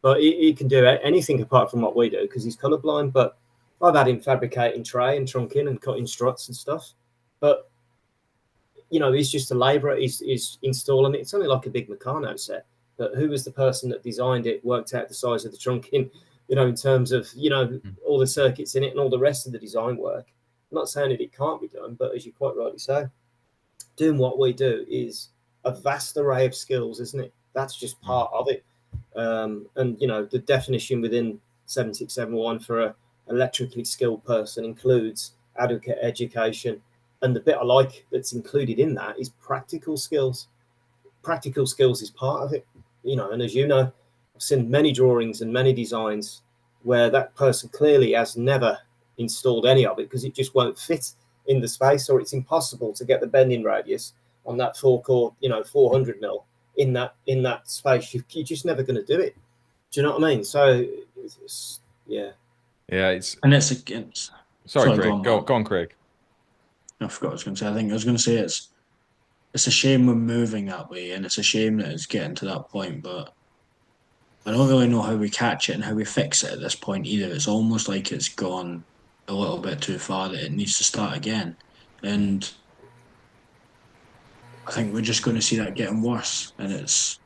But he can do anything apart from what we do because he's colourblind. But I've had him fabricating tray and trunking and cutting struts and stuff. But, he's just a labourer. He's installing it. It's only like a big Meccano set. But who was the person that designed it, worked out the size of the trunking, in terms of, all the circuits in it and all the rest of the design work. I'm not saying that it can't be done, but as you quite rightly say, doing what we do is a vast array of skills, isn't it? That's just part of it. And the definition within 7671 for an electrically skilled person includes adequate education, and the bit I like that's included in that is practical skills. Practical skills is part of it, and as you know, I've seen many drawings and many designs where that person clearly has never installed any of it because it just won't fit in the space, or it's impossible to get the bending radius on that 400 mil in that space. You're just never going to do it. Do you know what I mean? So it's against. Sorry, Craig. Go on, Craig. I forgot what I was going to say. I was going to say it's a shame we're moving that way, and it's a shame that it's getting to that point. But I don't really know how we catch it and how we fix it at this point either. It's almost like it's gone a little bit too far, that it needs to start again. And I think we're just going to see that getting worse, and it's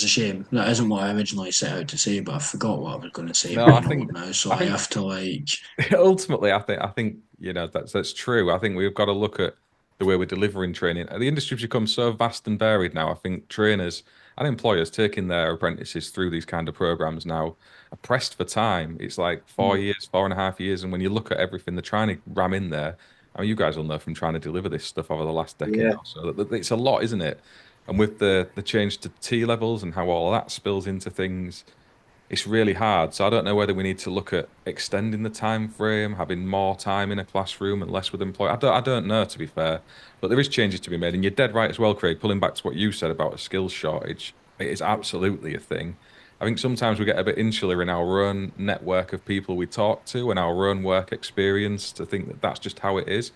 a shame. That isn't what I originally set out to say, but I forgot what I was going to say. No, I think now, so I have to Ultimately, I think that's true. I think we've got to look at the way we're delivering training. The industry's become so vast and varied now. I think trainers and employers taking their apprentices through these kind of programs now are pressed for time. It's like 4 years, 4.5 years, and when you look at everything they're trying to ram in there, I mean, you guys will know from trying to deliver this stuff over the last decade or so that it's a lot, isn't it? And with the change to T levels and how all that spills into things, it's really hard. So I don't know whether we need to look at extending the time frame, having more time in a classroom and less with employees. I don't know, to be fair, but there is changes to be made. And you're dead right as well, Craig. Pulling back to what you said about a skills shortage, it is absolutely a thing. I think sometimes we get a bit insular in our own network of people we talk to and our own work experience to think that that's just how it is.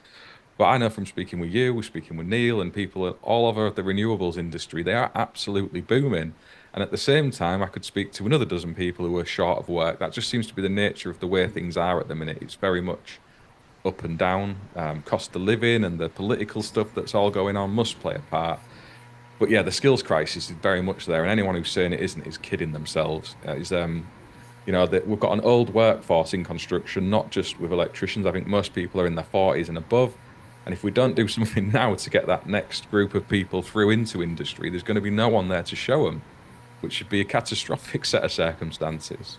But I know from speaking with you, speaking with Neil, and people all over the renewables industry, they are absolutely booming. And at the same time, I could speak to another dozen people who are short of work. That just seems to be the nature of the way things are at the minute. It's very much up and down. Cost of living and the political stuff that's all going on must play a part. But yeah, the skills crisis is very much there. And anyone who's saying it isn't is kidding themselves. We've got an old workforce in construction, not just with electricians. I think most people are in their 40s and above. And if we don't do something now to get that next group of people through into industry, there's going to be no one there to show them, which should be a catastrophic set of circumstances.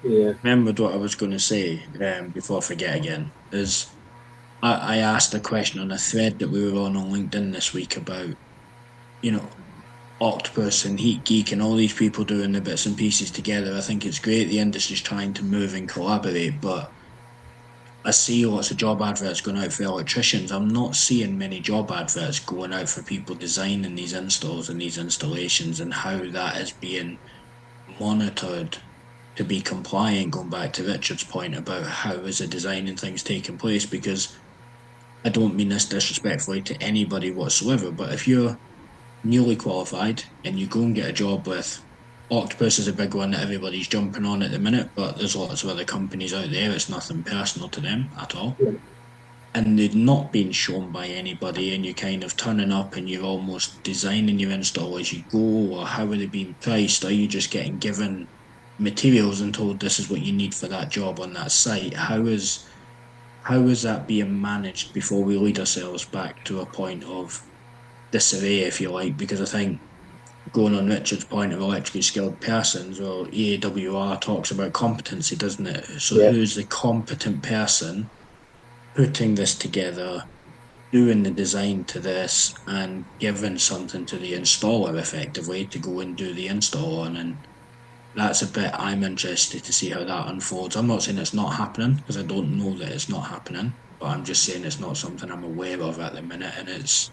Yeah. Remembered what I was going to say before I forget again, is I asked a question on a thread that we were on LinkedIn this week about, Octopus and Heat Geek and all these people doing the bits and pieces together. I think it's great the industry's trying to move and collaborate, but I see lots of job adverts going out for electricians. I'm not seeing many job adverts going out for people designing these installs and these installations, and how that is being monitored to be compliant, going back to Richard's point about how is the design and things taking place. Because I don't mean this disrespectfully to anybody whatsoever, but if you're newly qualified and you go and get a job with Octopus is a big one that everybody's jumping on at the minute, but there's lots of other companies out there. It's nothing personal to them at all. Yeah. And they've not been shown by anybody, and you're kind of turning up and you're almost designing your install as you go, or how are they being priced? Are you just getting given materials and told this is what you need for that job on that site? How is that being managed before we lead ourselves back to a point of disarray, if you like? Because I think going on Richard's point of electrically skilled persons, well, EAWR talks about competency, doesn't it? So Yeah. who's the competent person putting this together, doing the design to this, and giving something to the installer effectively to go and do the install on? And that's a bit I'm interested to see how that unfolds. I'm not saying it's not happening because I don't know that it's not happening, but I'm just saying it's not something I'm aware of at the minute, and it's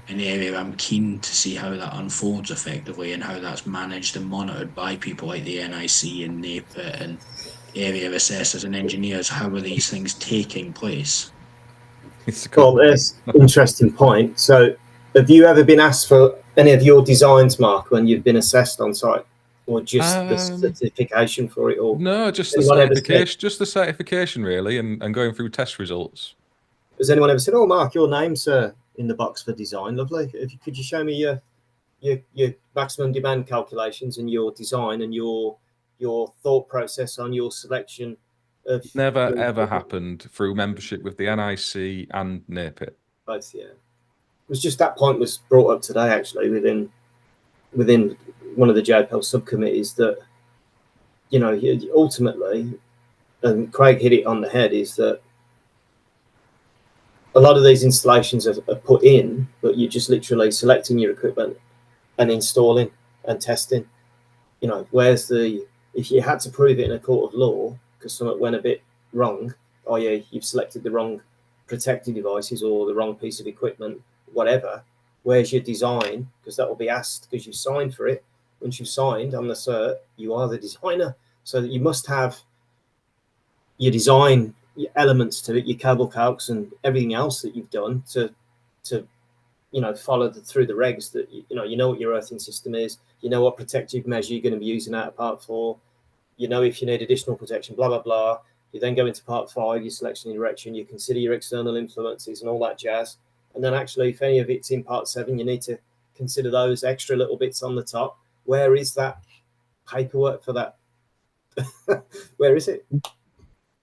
an area I'm keen to see how that unfolds effectively and how that's managed and monitored by people like the NIC and NAPIT and area assessors and engineers. How are these things taking place? It's a good Well, point. that's an interesting point. So, have you ever been asked for any of your designs, Mark, when you've been assessed on site, or just the certification for it all? No, just the Anyone ever said, certification, just the certification really, and going through test results. has anyone ever said, "Oh, Mark, your name's in the box for design. Lovely. Could you show me your maximum demand calculations and your design and your thought process on your selection of Never your ever equipment?" happened through membership with the NIC and NAPIT. Both, yeah. It was just that point was brought up today, actually, within one of the JPEL subcommittees, that, you know, ultimately, and Craig hit it on the head, is that a lot of these installations are put in, but you're just literally selecting your equipment and installing and testing. You know, where's the, if you had to prove it in a court of law because something went a bit wrong, i.e. you've selected the wrong protective devices or the wrong piece of equipment, whatever, where's your design? Because that will be asked because you've signed for it. Once you've signed on the cert, you are the designer. So that you must have your design, your elements to it, your cable calcs and everything else that you've done to you know, follow through the regs, that you know what your earthing system is, you know what protective measure you're going to be using out of part 4, you know if you need additional protection, blah blah blah. You then go into part 5, your selection and direction, you consider your external influences and all that jazz, and then actually if any of it's in part 7, you need to consider those extra little bits on the top. Where is that paperwork for that? Where is it?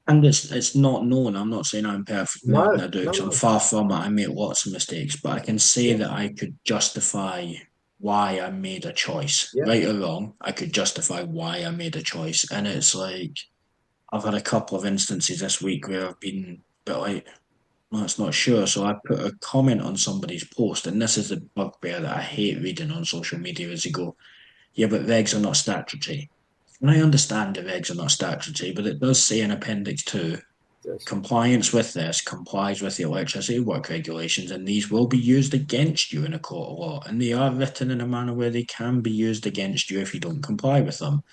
And it's not known. I'm not saying I'm perfect in everything I do, because I'm No. far from it. I make lots of mistakes, but I can say that I could justify why I made a choice, right or wrong. I could justify why I made a choice, and it's like I've had a couple of instances this week where I've been a bit like, well, that's not sure. So I put a comment on somebody's post, and this is the bugbear that I hate reading on social media, is they go, yeah, but regs are not statutory. And I understand the regs are not statutory, but it does say in Appendix 2, compliance with this complies with the electricity work regulations, and these will be used against you in a court of law. And they are written in a manner where they can be used against you if you don't comply with them.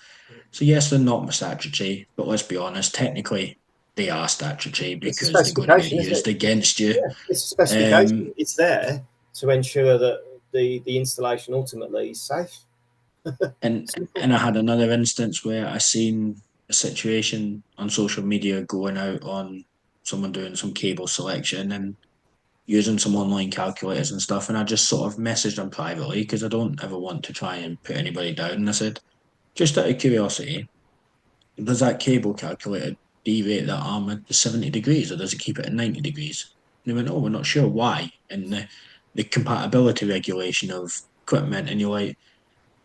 So yes, they're not statutory, but let's be honest, technically they are statutory because they're going to get used against you. Yeah, it's a specification. It's there to ensure that the installation ultimately is safe. and I had another instance where I seen a situation on social media going out on someone doing some cable selection and using some online calculators and stuff, and I just sort of messaged them privately because I don't ever want to try and put anybody down. And I said, just out of curiosity, does that cable calculator derate that arm to 70 degrees or does it keep it at 90 degrees? And they went, oh, we're not sure why. And the compatibility regulation of equipment, and you're like,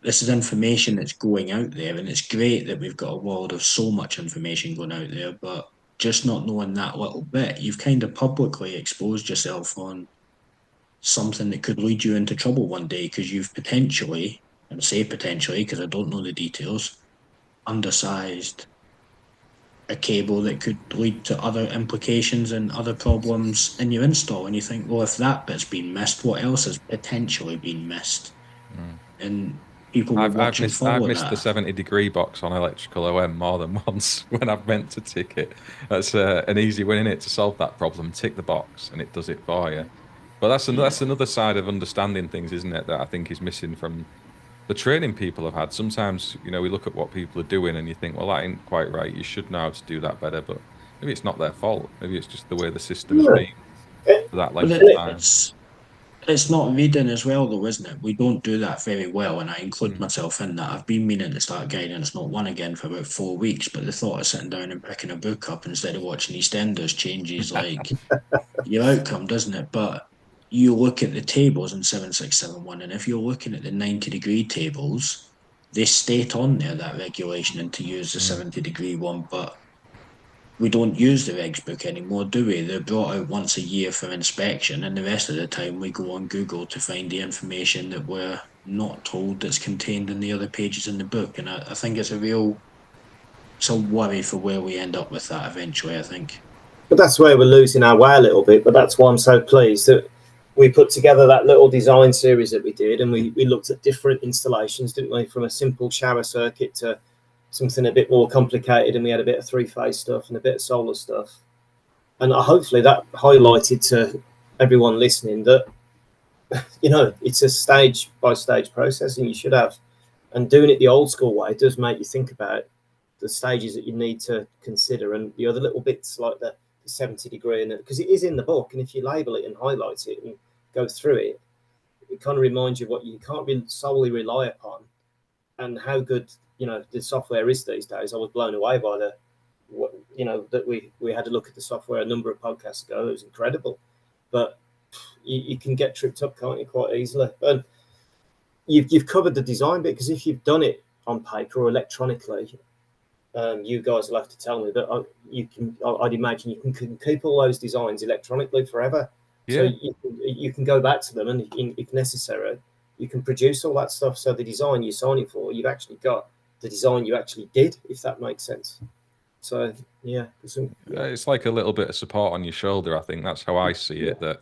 this is information that's going out there, and it's great that we've got a world of so much information going out there, but just not knowing that little bit, you've kind of publicly exposed yourself on something that could lead you into trouble one day because you've potentially, and say potentially because I don't know the details, undersized a cable that could lead to other implications and other problems in your install. And you think, well, if that bit's been missed, what else has potentially been missed? And people will watch and follow I've missed that. the 70-degree box on electrical OM more than once when I've meant to tick it. That's an easy win in it to solve that problem. Tick the box and it does it for you. But that's another side of understanding things, isn't it? That I think is missing from the training people have had. Sometimes, you know, we look at what people are doing and you think, well, that ain't quite right. You should know how to do that better. But maybe it's not their fault. Maybe it's just the way the system has Yeah. been for that But length of time. it's not reading as well, though, isn't it? We don't do that very well, and I include Mm. myself in that. I've been meaning to start guiding. It's not one again for about 4 weeks, but the thought of sitting down and picking a book up instead of watching EastEnders changes like your outcome, doesn't it? But you look at the tables in 7671, and if you're looking at the 90-degree tables, they state on there that regulation and to use the Mm. 70-degree one, but we don't use the regs book anymore, do we? They're brought out once a year for inspection, and the rest of the time we go on Google to find the information that we're not told that's contained in the other pages in the book. And I think it's a worry for where we end up with that eventually, I think. But that's where we're losing our way a little bit. But that's why I'm so pleased that we put together that little design series that we did, and we looked at different installations, didn't we? From a simple shower circuit to something a bit more complicated, and we had a bit of three-phase stuff and a bit of solar stuff. And hopefully that highlighted to everyone listening that, you know, it's a stage-by-stage process, and you should have. And doing it the old school way does make you think about the stages that you need to consider and the other little bits like the 70-degree, and because it is in the book, and if you label it and highlight it and go through it, it kind of reminds you what you can't solely rely upon, and how good, you know, the software is these days. I was blown away by you know, that we had a look at the software a number of podcasts ago. It was incredible, but you can get tripped up, can't you, quite easily. And you've covered the design bit, because if you've done it on paper or electronically, you guys will have to tell me that I'd imagine you can keep all those designs electronically forever. So Yeah. you can go back to them, and if necessary, you can produce all that stuff. So the design you're signing for, you've actually got the design you actually did, if that makes sense. So yeah, It's like a little bit of support on your shoulder. I think that's how I see it. That,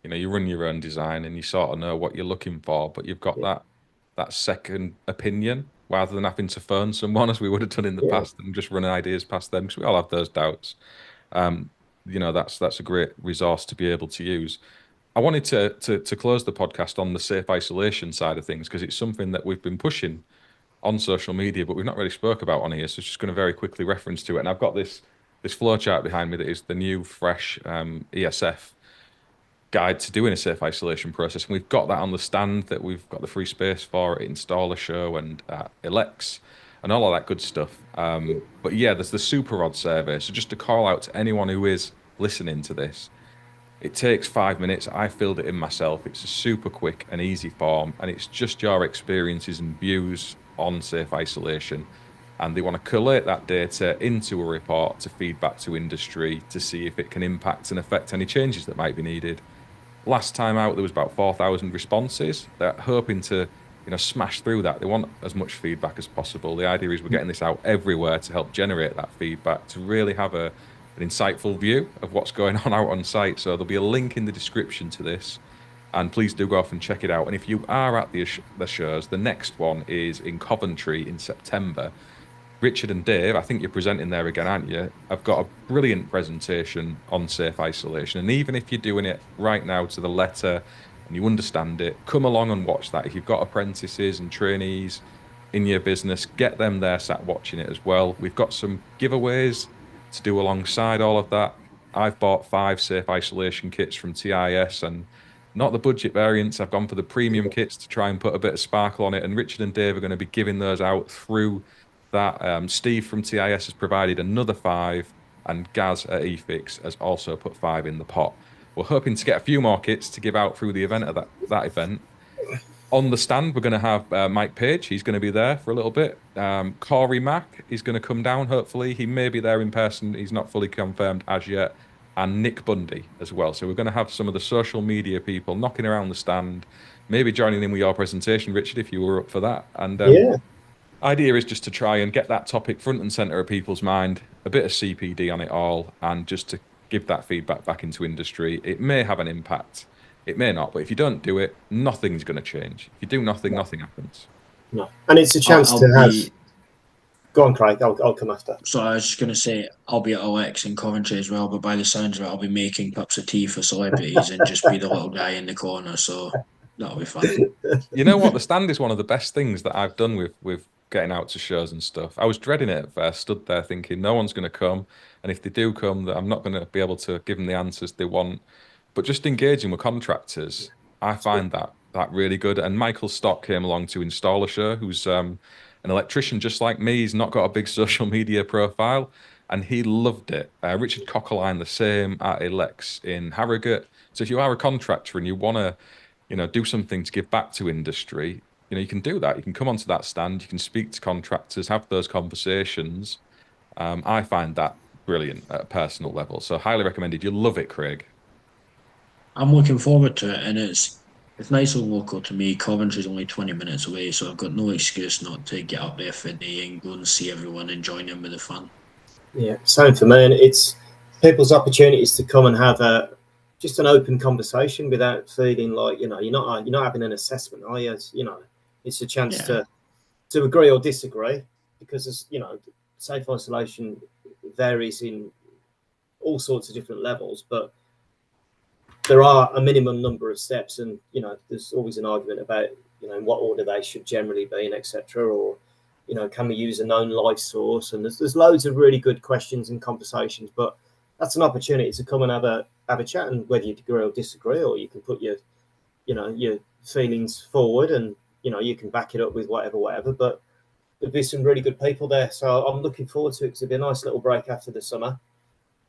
you know, you run your own design and you sort of know what you're looking for, but you've got that second opinion rather than having to phone someone as we would have done in the past and just run ideas past them, because we all have those doubts. You know, that's a great resource to be able to use. I wanted to close the podcast on the safe isolation side of things, because it's something that we've been pushing on social media, but we've not really spoke about on here. So just going to very quickly reference to it. And I've got this flowchart behind me that is the new, fresh ESF guide to doing a safe isolation process. And we've got that on the stand that we've got the free space for at Installer Show and Elex and all of that good stuff. But yeah, there's the Super Rod survey. So just to call out to anyone who is listening to this, it takes 5 minutes. I filled it in myself. It's a super quick and easy form, and it's just your experiences and views on safe isolation. And they want to collate that data into a report to feed back to industry to see if it can impact and affect any changes that might be needed. Last time out, there was about 4,000 responses. They're hoping to, you know, smash through that. They want as much feedback as possible. The idea is we're getting this out everywhere to help generate that feedback, to really have an insightful view of what's going on out on site. So there'll be a link in the description to this, and please do go off and check it out. And if you are at the shows, the next one is in Coventry in September. Richard and Dave, I think you're presenting there again, aren't you? I've got a brilliant presentation on safe isolation. And even if you're doing it right now to the letter and you understand it, come along and watch that. If you've got apprentices and trainees in your business, get them there sat watching it as well. We've got some giveaways to do alongside all of that. I've bought 5 safe isolation kits from TIS, and not the budget variants. I've gone for the premium kits to try and put a bit of sparkle on it. And Richard and Dave are going to be giving those out through that. Steve from TIS has provided another 5, and Gaz at eFix has also put 5 in the pot. We're hoping to get a few more kits to give out through the event at that event. On the stand, we're going to have Mike Page. He's going to be there for a little bit. Corey Mack is going to come down, hopefully. He may be there in person. He's not fully confirmed as yet. And Nick Bundy as well. So we're going to have some of the social media people knocking around the stand, maybe joining in with your presentation, Richard, if you were up for that. And idea is just to try and get that topic front and center of people's mind, a bit of CPD on it all, and just to give that feedback back into industry. It may have an impact. It may not, but if you don't do it, nothing's going to change. If you do nothing, nothing happens. No, and it's a chance to have. Go on, Craig. I'll come after. So I was just going to say, I'll be at Alex in Coventry as well, but by the sounds of it, I'll be making cups of tea for celebrities and just be the little guy in the corner. So That'll be fun. You know what? The stand is one of the best things that I've done with getting out to shows and stuff. I was dreading it at first, stood there thinking no one's going to come, and if they do come, that I'm not going to be able to give them the answers they want. But just engaging with contractors, I find that really good. And Michael Stock came along to install a show, who's an electrician just like me. He's not got a big social media profile, and he loved it. Richard Cockerline, the same at Elex in Harrogate. So if you are a contractor and you want to, do something to give back to industry, you can do that. You can come onto that stand, you can speak to contractors, have those conversations. I find that brilliant at a personal level. So highly recommended. You'll love it, Craig. I'm looking forward to it, and it's nice and local to me. Coventry's only 20 minutes away, so I've got no excuse not to get up there for a day and go and see everyone and join in with the fun. Yeah, same for me. And it's people's opportunities to come and have just an open conversation without feeling like you're not having an assessment, are you? It's a chance to agree or disagree, because as safe isolation varies in all sorts of different levels, but there are a minimum number of steps, and there's always an argument about in what order they should generally be, and etc. Or can we use a known light source? And there's loads of really good questions and conversations, but that's an opportunity to come and have a chat, and whether you agree or disagree, or you can put your feelings forward, and you can back it up with whatever. But there'll be some really good people there, so I'm looking forward to it, because it'll be a nice little break after the summer.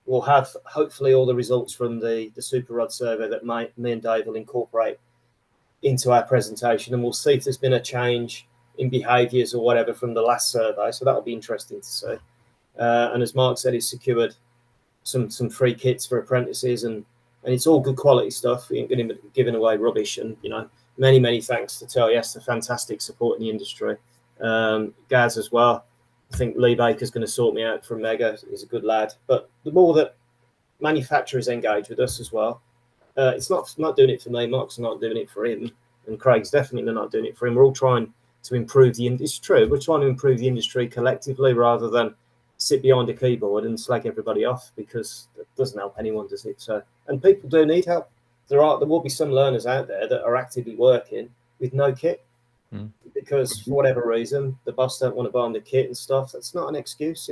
We'll have hopefully all the results from the Super Rod survey that me and Dave will incorporate into our presentation, and we'll see if there's been a change in behaviours or whatever from the last survey. So that'll be interesting to see. And as Mark said, he's secured some free kits for apprentices, and it's all good quality stuff. We ain't going to be giving away rubbish. And many thanks to TLS for fantastic support in the industry. Gaz as well. I think Lee Baker's going to sort me out from Mega. He's a good lad. But the more that manufacturers engage with us as well, it's not doing it for me. Mark's not doing it for him, and Craig's definitely not doing it for him. We're all trying to improve the industry. It's true. We're trying to improve the industry collectively, rather than sit behind a keyboard and slag everybody off, because that doesn't help anyone, does it? So, and people do need help. There will be some learners out there that are actively working with no kit. Because for whatever reason the boss don't want to buy them the kit and stuff. That's not an excuse,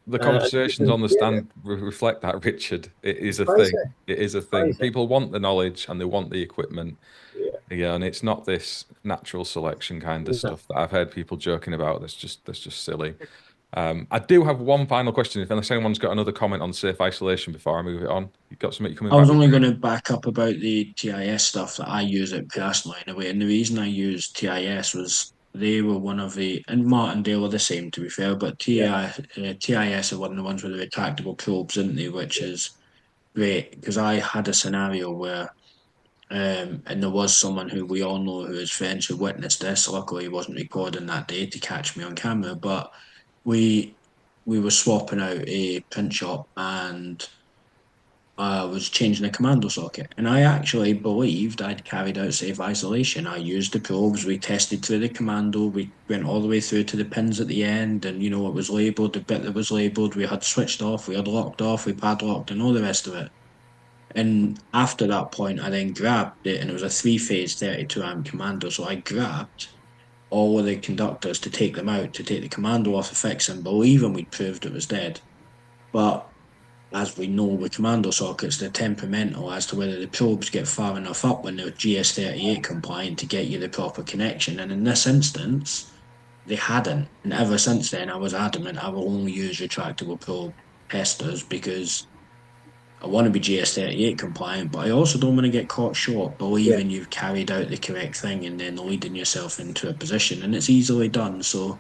The conversations on the stand reflect that, Richard. It is a thing. It is a thing. People want the knowledge and they want the equipment. And it's not this natural selection kind of stuff that I've heard people joking about. That's just silly. I do have one final question. If anyone's got another comment on safe isolation before I move it on, you've got something coming back? I was only going to back up about the TIS stuff, that I use it personally in a way. And the reason I used TIS was they were one of and Martindale are the same, to be fair, but TIS are one of the ones with the retractable probes, isn't they? Which is great, because I had a scenario where and there was someone who we all know who is friends who witnessed this. Luckily, he wasn't recording that day to catch me on camera, but we were swapping out a print shop, and I was changing a commando socket, and I actually believed I'd carried out safe isolation. I used the probes, we tested through the commando, we went all the way through to the pins at the end, and it was labelled, the bit that was labelled, we had switched off, we had locked off, we padlocked, and all the rest of it. And after that point, I then grabbed it, and it was a 3-phase 32 amp commando, so I grabbed all of the conductors to take them out, to take the commando off the fix, and believing we'd proved it was dead. But as we know with commando sockets, they're temperamental as to whether the probes get far enough up when they're GS38 compliant to get you the proper connection. And in this instance, they hadn't. And ever since then, I was adamant I will only use retractable probe testers, because I want to be GS38 compliant, but I also don't want to get caught short believing you've carried out the correct thing and then leading yourself into a position. And it's easily done. So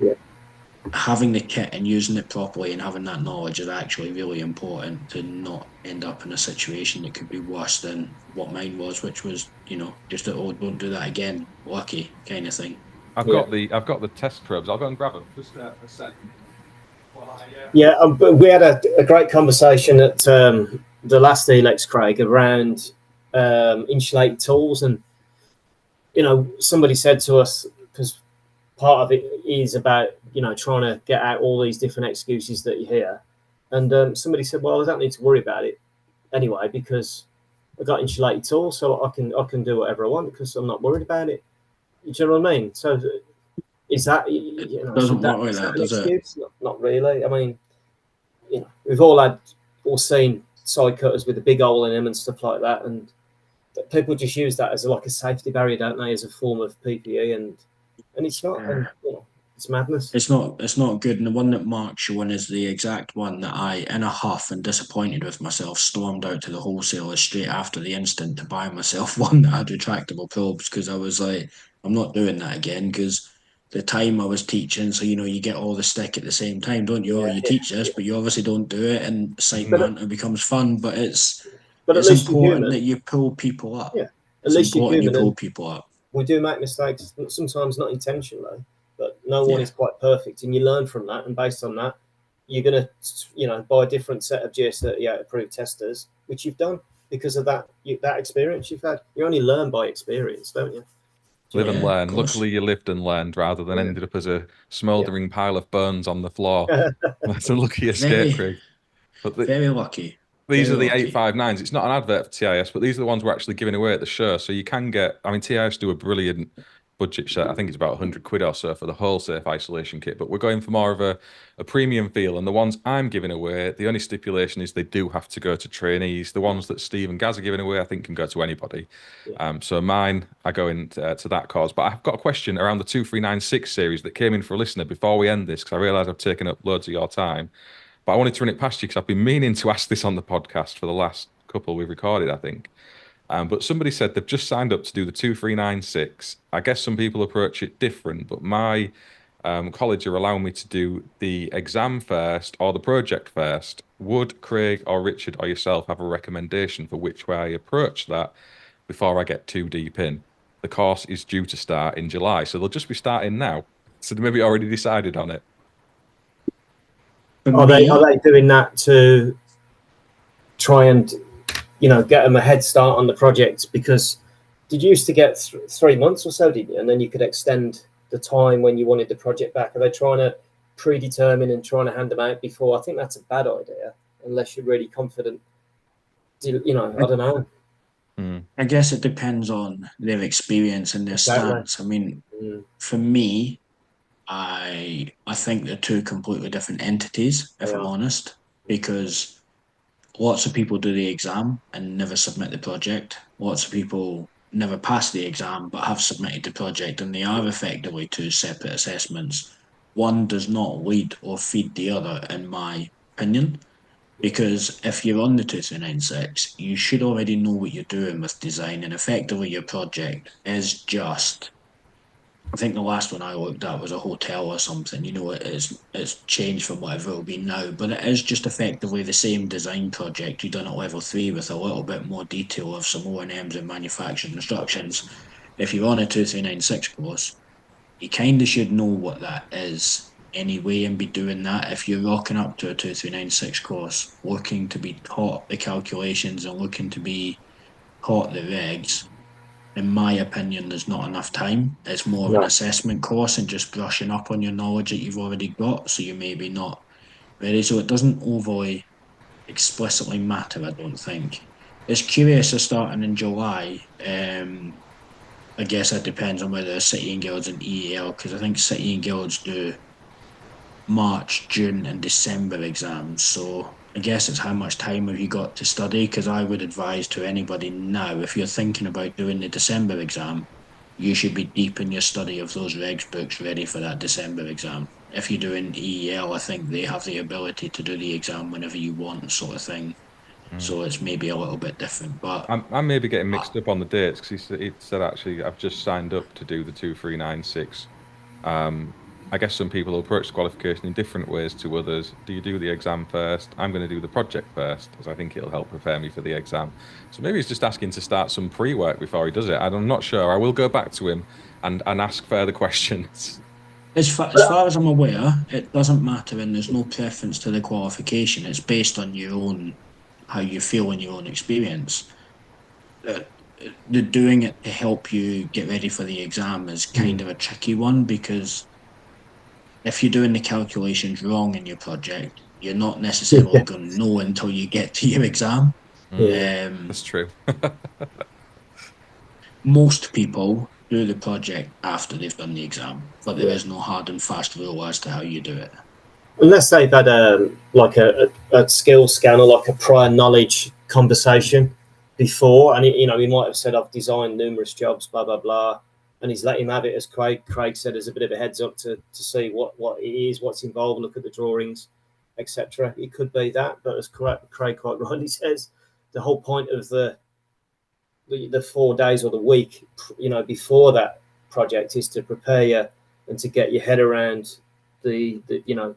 having the kit and using it properly and having that knowledge is actually really important, to not end up in a situation that could be worse than what mine was, which was, just don't do that again, lucky kind of thing. I've got the test probes. I'll go and grab them. Just a second. We had a great conversation at the last Elex, Craig, around insulated tools, and somebody said to us, because part of it is about trying to get out all these different excuses that you hear, and somebody said, well, I don't need to worry about it anyway, because I've got insulated tools, so I can do whatever I want because I'm not worried about it. You know what I mean? So is that, you know, Doesn't work like is that that, an does it? excuse? Not really. I mean, you know, we've all seen side cutters with a big hole in them and stuff like that, and people just use that as like a safety barrier, don't they, as a form of PPE, and it's not, and you know, it's madness. It's not good. And the one that Mark's showing is the exact one that I, in a huff and disappointed with myself, stormed out to the wholesaler straight after the instant to buy myself one that had retractable probes, because I was like, I'm not doing that again, because the time I was teaching, so you know, you get all the stick at the same time, don't you? Oh, Yeah, you yeah, teach this, yeah. but you obviously don't do it, and site Mhm. banter becomes fun. But But at it's least you're important human. that you pull people up. Yeah, at It's least you're important you human, pull and people up. we do make mistakes, sometimes not intentionally, but no one Yeah. is quite perfect, and you learn from that, and based on that, you're gonna, you know, buy a different set of GS38 approved testers, which you've done because of that that experience you've had. You only learn by experience, don't you? Do you Live know and what Yeah, of learn. course. Luckily, you lived and learned rather than I mean? ended up as a smouldering pile of bones on the floor. Yeah. That's a lucky escape, Very, Craig. But very lucky. these are Very the lucky. 859s. It's not an advert for TIS, but these are the ones we're actually giving away at the show. So you can get, I mean, TIS do a brilliant budget set. I think it's about 100 quid or so for the whole safe isolation kit, but we're going for more of a premium feel. And the ones I'm giving away, the only stipulation is they do have to go to trainees. The ones that Steve and Gaz are giving away, I think, can go to anybody. Yeah. So mine are going to that cause. But I've got a question around the 2396 series that came in for a listener before we end this, because I realise I've taken up loads of your time. But I wanted to run it past you because I've been meaning to ask this on the podcast for the last couple we've recorded, I think. But somebody said they've just signed up to do the 2396. I guess some people approach it different, but my college are allowing me to do the exam first or the project first. Would Craig or Richard or yourself have a recommendation for which way I approach that before I get too deep in? The course is due to start in July, so they'll just be starting now. So they maybe already decided on it. For Are me, they doing that to try and, you know, get them a head start on the project? Because did you used to get 3 months or so, didn't you? And then you could extend the time when you wanted the project back. Are they trying to predetermine and trying to hand them out before? I think that's a bad idea unless you're really confident. You know, I don't know. I guess it depends on their experience and their Exactly. stance. I mean, Mm. for me, I think they're two completely different entities, if They I'm are. honest, because lots of people do the exam and never submit the project. Lots of people never pass the exam but have submitted the project, and they are effectively two separate assessments. One does not lead or feed the other, in my opinion. Because if you're on the 2396, you should already know what you're doing with design, and effectively your project is just. I think the last one I looked at was a hotel or something. You know, it's changed from whatever it'll be now, but it is just effectively the same design project you've done at level 3 with a little bit more detail of some O&Ms and manufacturing instructions. If you're on a 2396 course, you kind of should know what that is anyway and be doing that. If you're rocking up to a 2396 course looking to be taught the calculations and looking to be taught the regs, in my opinion, there's not enough time. It's more of an No. assessment course and just brushing up on your knowledge that you've already got, so you're maybe not ready. So it doesn't overly explicitly matter, I don't think. It's curious of starting in July. I guess that depends on whether City and Guilds and EAL, because I think City and Guilds do March, June, and December exams. So I guess it's how much time have you got to study? Because I would advise to anybody now, if you're thinking about doing the December exam, you should be deep in your study of those regs books ready for that December exam. If you're doing EEL, I think they have the ability to do the exam whenever you want, sort of thing. So it's maybe a little bit different. But I'm maybe getting uh, mixed up on the dates because he said actually I've just signed up to do the 2396. I guess some people approach the qualification in different ways to others. Do you do the exam first? I'm going to do the project first, as I think it'll help prepare me for the exam. So maybe he's just asking to start some pre-work before he does it. I'm not sure. I will go back to him and ask further questions. as far as I'm aware, it doesn't matter, and there's no preference to the qualification. It's based on your own, how you feel in your own experience. Uh, the doing it to help you get ready for the exam is kind of a tricky one, because if you're doing the calculations wrong in your project, you're not necessarily Yeah. going to know until you get to your exam. That's true. Most people do the project after they've done the exam, but there is no hard and fast rule as to how you do it. Unless they've had like a skill scan or like a prior knowledge conversation before, and he might have said, I've designed numerous jobs, blah blah blah, and he's let him have it, as Craig said, as a bit of a heads up to see what it is, what's involved, look at the drawings, etc. It could be that, but as Craig quite rightly says, the whole point of the 4 days or the week, before that project is to prepare you and to get your head around the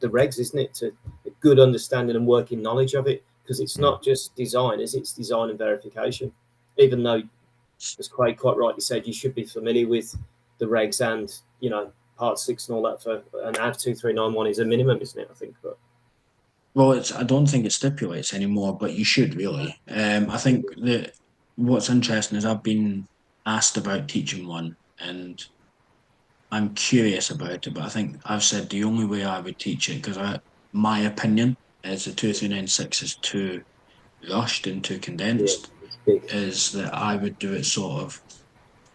regs, isn't it? To a good understanding and working knowledge of it, because it's not just design, it's design and verification. Even though, as Craig quite rightly said, you should be familiar with the regs and Part 6 and all that for an AV 2391 is a minimum, isn't it? I think, but. Well, I don't think it stipulates anymore, but you should really. I think that what's interesting is I've been asked about teaching one, and I'm curious about it, but I think I've said the only way I would teach it, because my opinion is the 2396 is too rushed and too condensed, is that I would do it sort of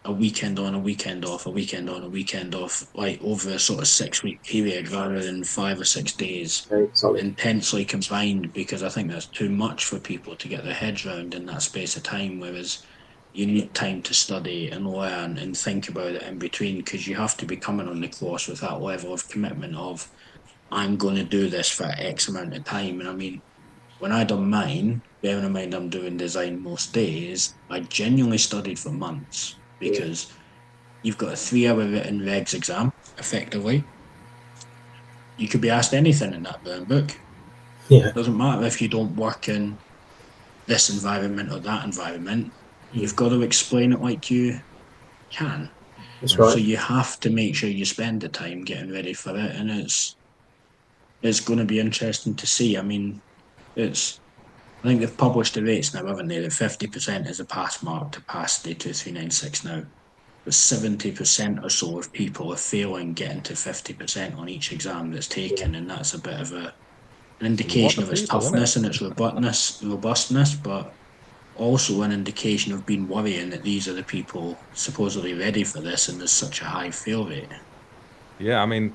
a weekend on, a weekend off, a weekend on, a weekend off, like over a sort of 6-week period rather than 5 or 6 days intensely combined, because I think that's too much for people to get their heads around in that space of time, whereas you need time to study and learn and think about it in between, because you have to be coming on the course with that level of commitment of, I'm going to do this for X amount of time. And I mean, when I done mine, bearing in mind I'm doing design most days, I genuinely studied for months, because you've got a 3-hour written regs exam, effectively. You could be asked anything in that burn book. Yeah. Doesn't matter if you don't work in this environment or that environment. You've got to explain it like you can. That's right. So you have to make sure you spend the time getting ready for it, and it's going to be interesting to see. I mean, I think they've published the rates now, haven't they? That 50% is a pass mark to pass the 2396 now. But 70% or so of people are failing getting to 50% on each exam that's taken, and that's a bit of an indication of its toughness and its robustness, but also an indication of being worrying that these are the people supposedly ready for this, and there's such a high fail rate. Yeah, I mean,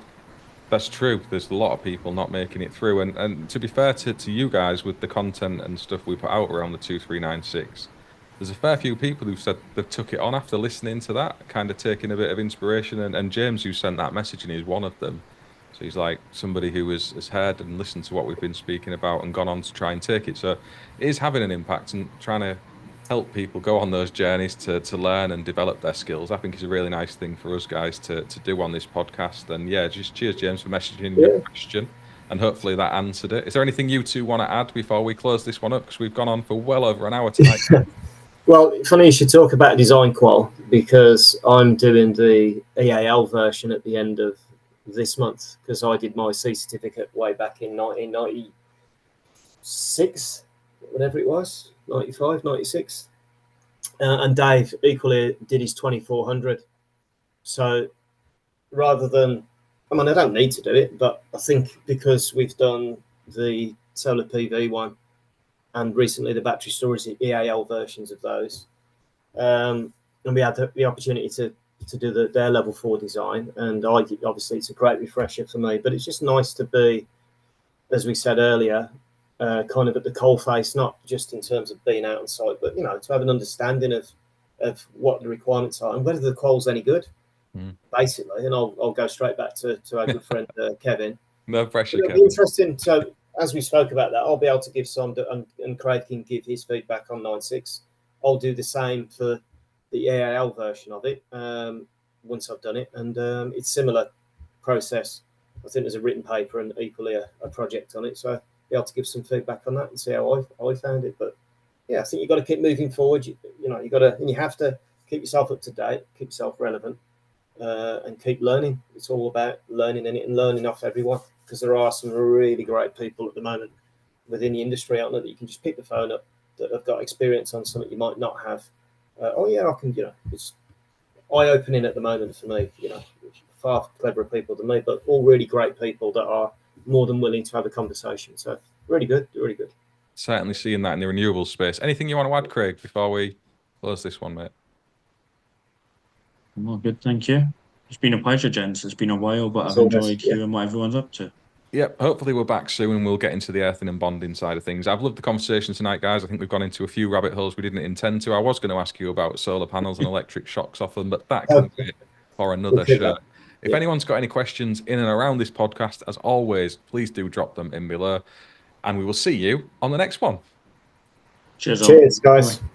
that's true. There's a lot of people not making it through. And to be fair to you guys, with the content and stuff we put out around the 2396, there's a fair few people who've said they've took it on after listening to that, kind of taking a bit of inspiration. And James, who sent that message in, is one of them. So he's like somebody who has heard and listened to what we've been speaking about and gone on to try and take it. So it is having an impact and trying to help people go on those journeys to learn and develop their skills. I think it's a really nice thing for us guys to do on this podcast. And yeah, just cheers, James, for messaging your question. And hopefully that answered it. Is there anything you two want to add before we close this one up? Because we've gone on for well over an hour tonight. Well, funny you should talk about design qual, because I'm doing the EAL version at the end of this month, because I did my C certificate way back in 1996, whatever it was, 95, 96. And Dave equally did his 2400. So rather than, I mean, I don't need to do it, but I think because we've done the solar PV one and recently the battery storage, the EAL versions of those, and we had the opportunity to do their level 4 design, and obviously it's a great refresher for me. But it's just nice to be, as we said earlier, kind of at the coalface, not just in terms of being out on site, but to have an understanding of what the requirements are and whether the qual's any good, basically. And I'll go straight back to our good friend Kevin. No pressure, It'll Kevin. be interesting. So as we spoke about that, I'll be able to give some, and Craig can give his feedback on 9.6. I'll do the same for the EAL version of it once I've done it, and it's similar process. I think there's a written paper and equally a project on it, so I'll be able to give some feedback on that and see how I found it. But yeah, I think you've got to keep moving forward. You got to, and you have to keep yourself up to date, keep yourself relevant, and keep learning. It's all about learning in it and learning off everyone, because there are some really great people at the moment within the industry out there that you can just pick the phone up that have got experience on something you might not have. I can, it's eye-opening at the moment for me, far cleverer people than me, but all really great people that are more than willing to have a conversation. So really good, really good. certainly seeing that in the renewable space. Anything you want to add, Craig, before we close this one, mate? Well, good, thank you. It's been a pleasure, gents. It's been a while, but I've almost, enjoyed hearing what everyone's up to. Yep, hopefully we're back soon and we'll get into the earthing and bonding side of things. I've loved the conversation tonight, guys. I think we've gone into a few rabbit holes we didn't intend to. I was going to ask you about solar panels and electric shocks off them, but that can wait for another show. If anyone's got any questions in and around this podcast, as always, please do drop them in below. And we will see you on the next one. Cheers, Cheers, guys. Bye.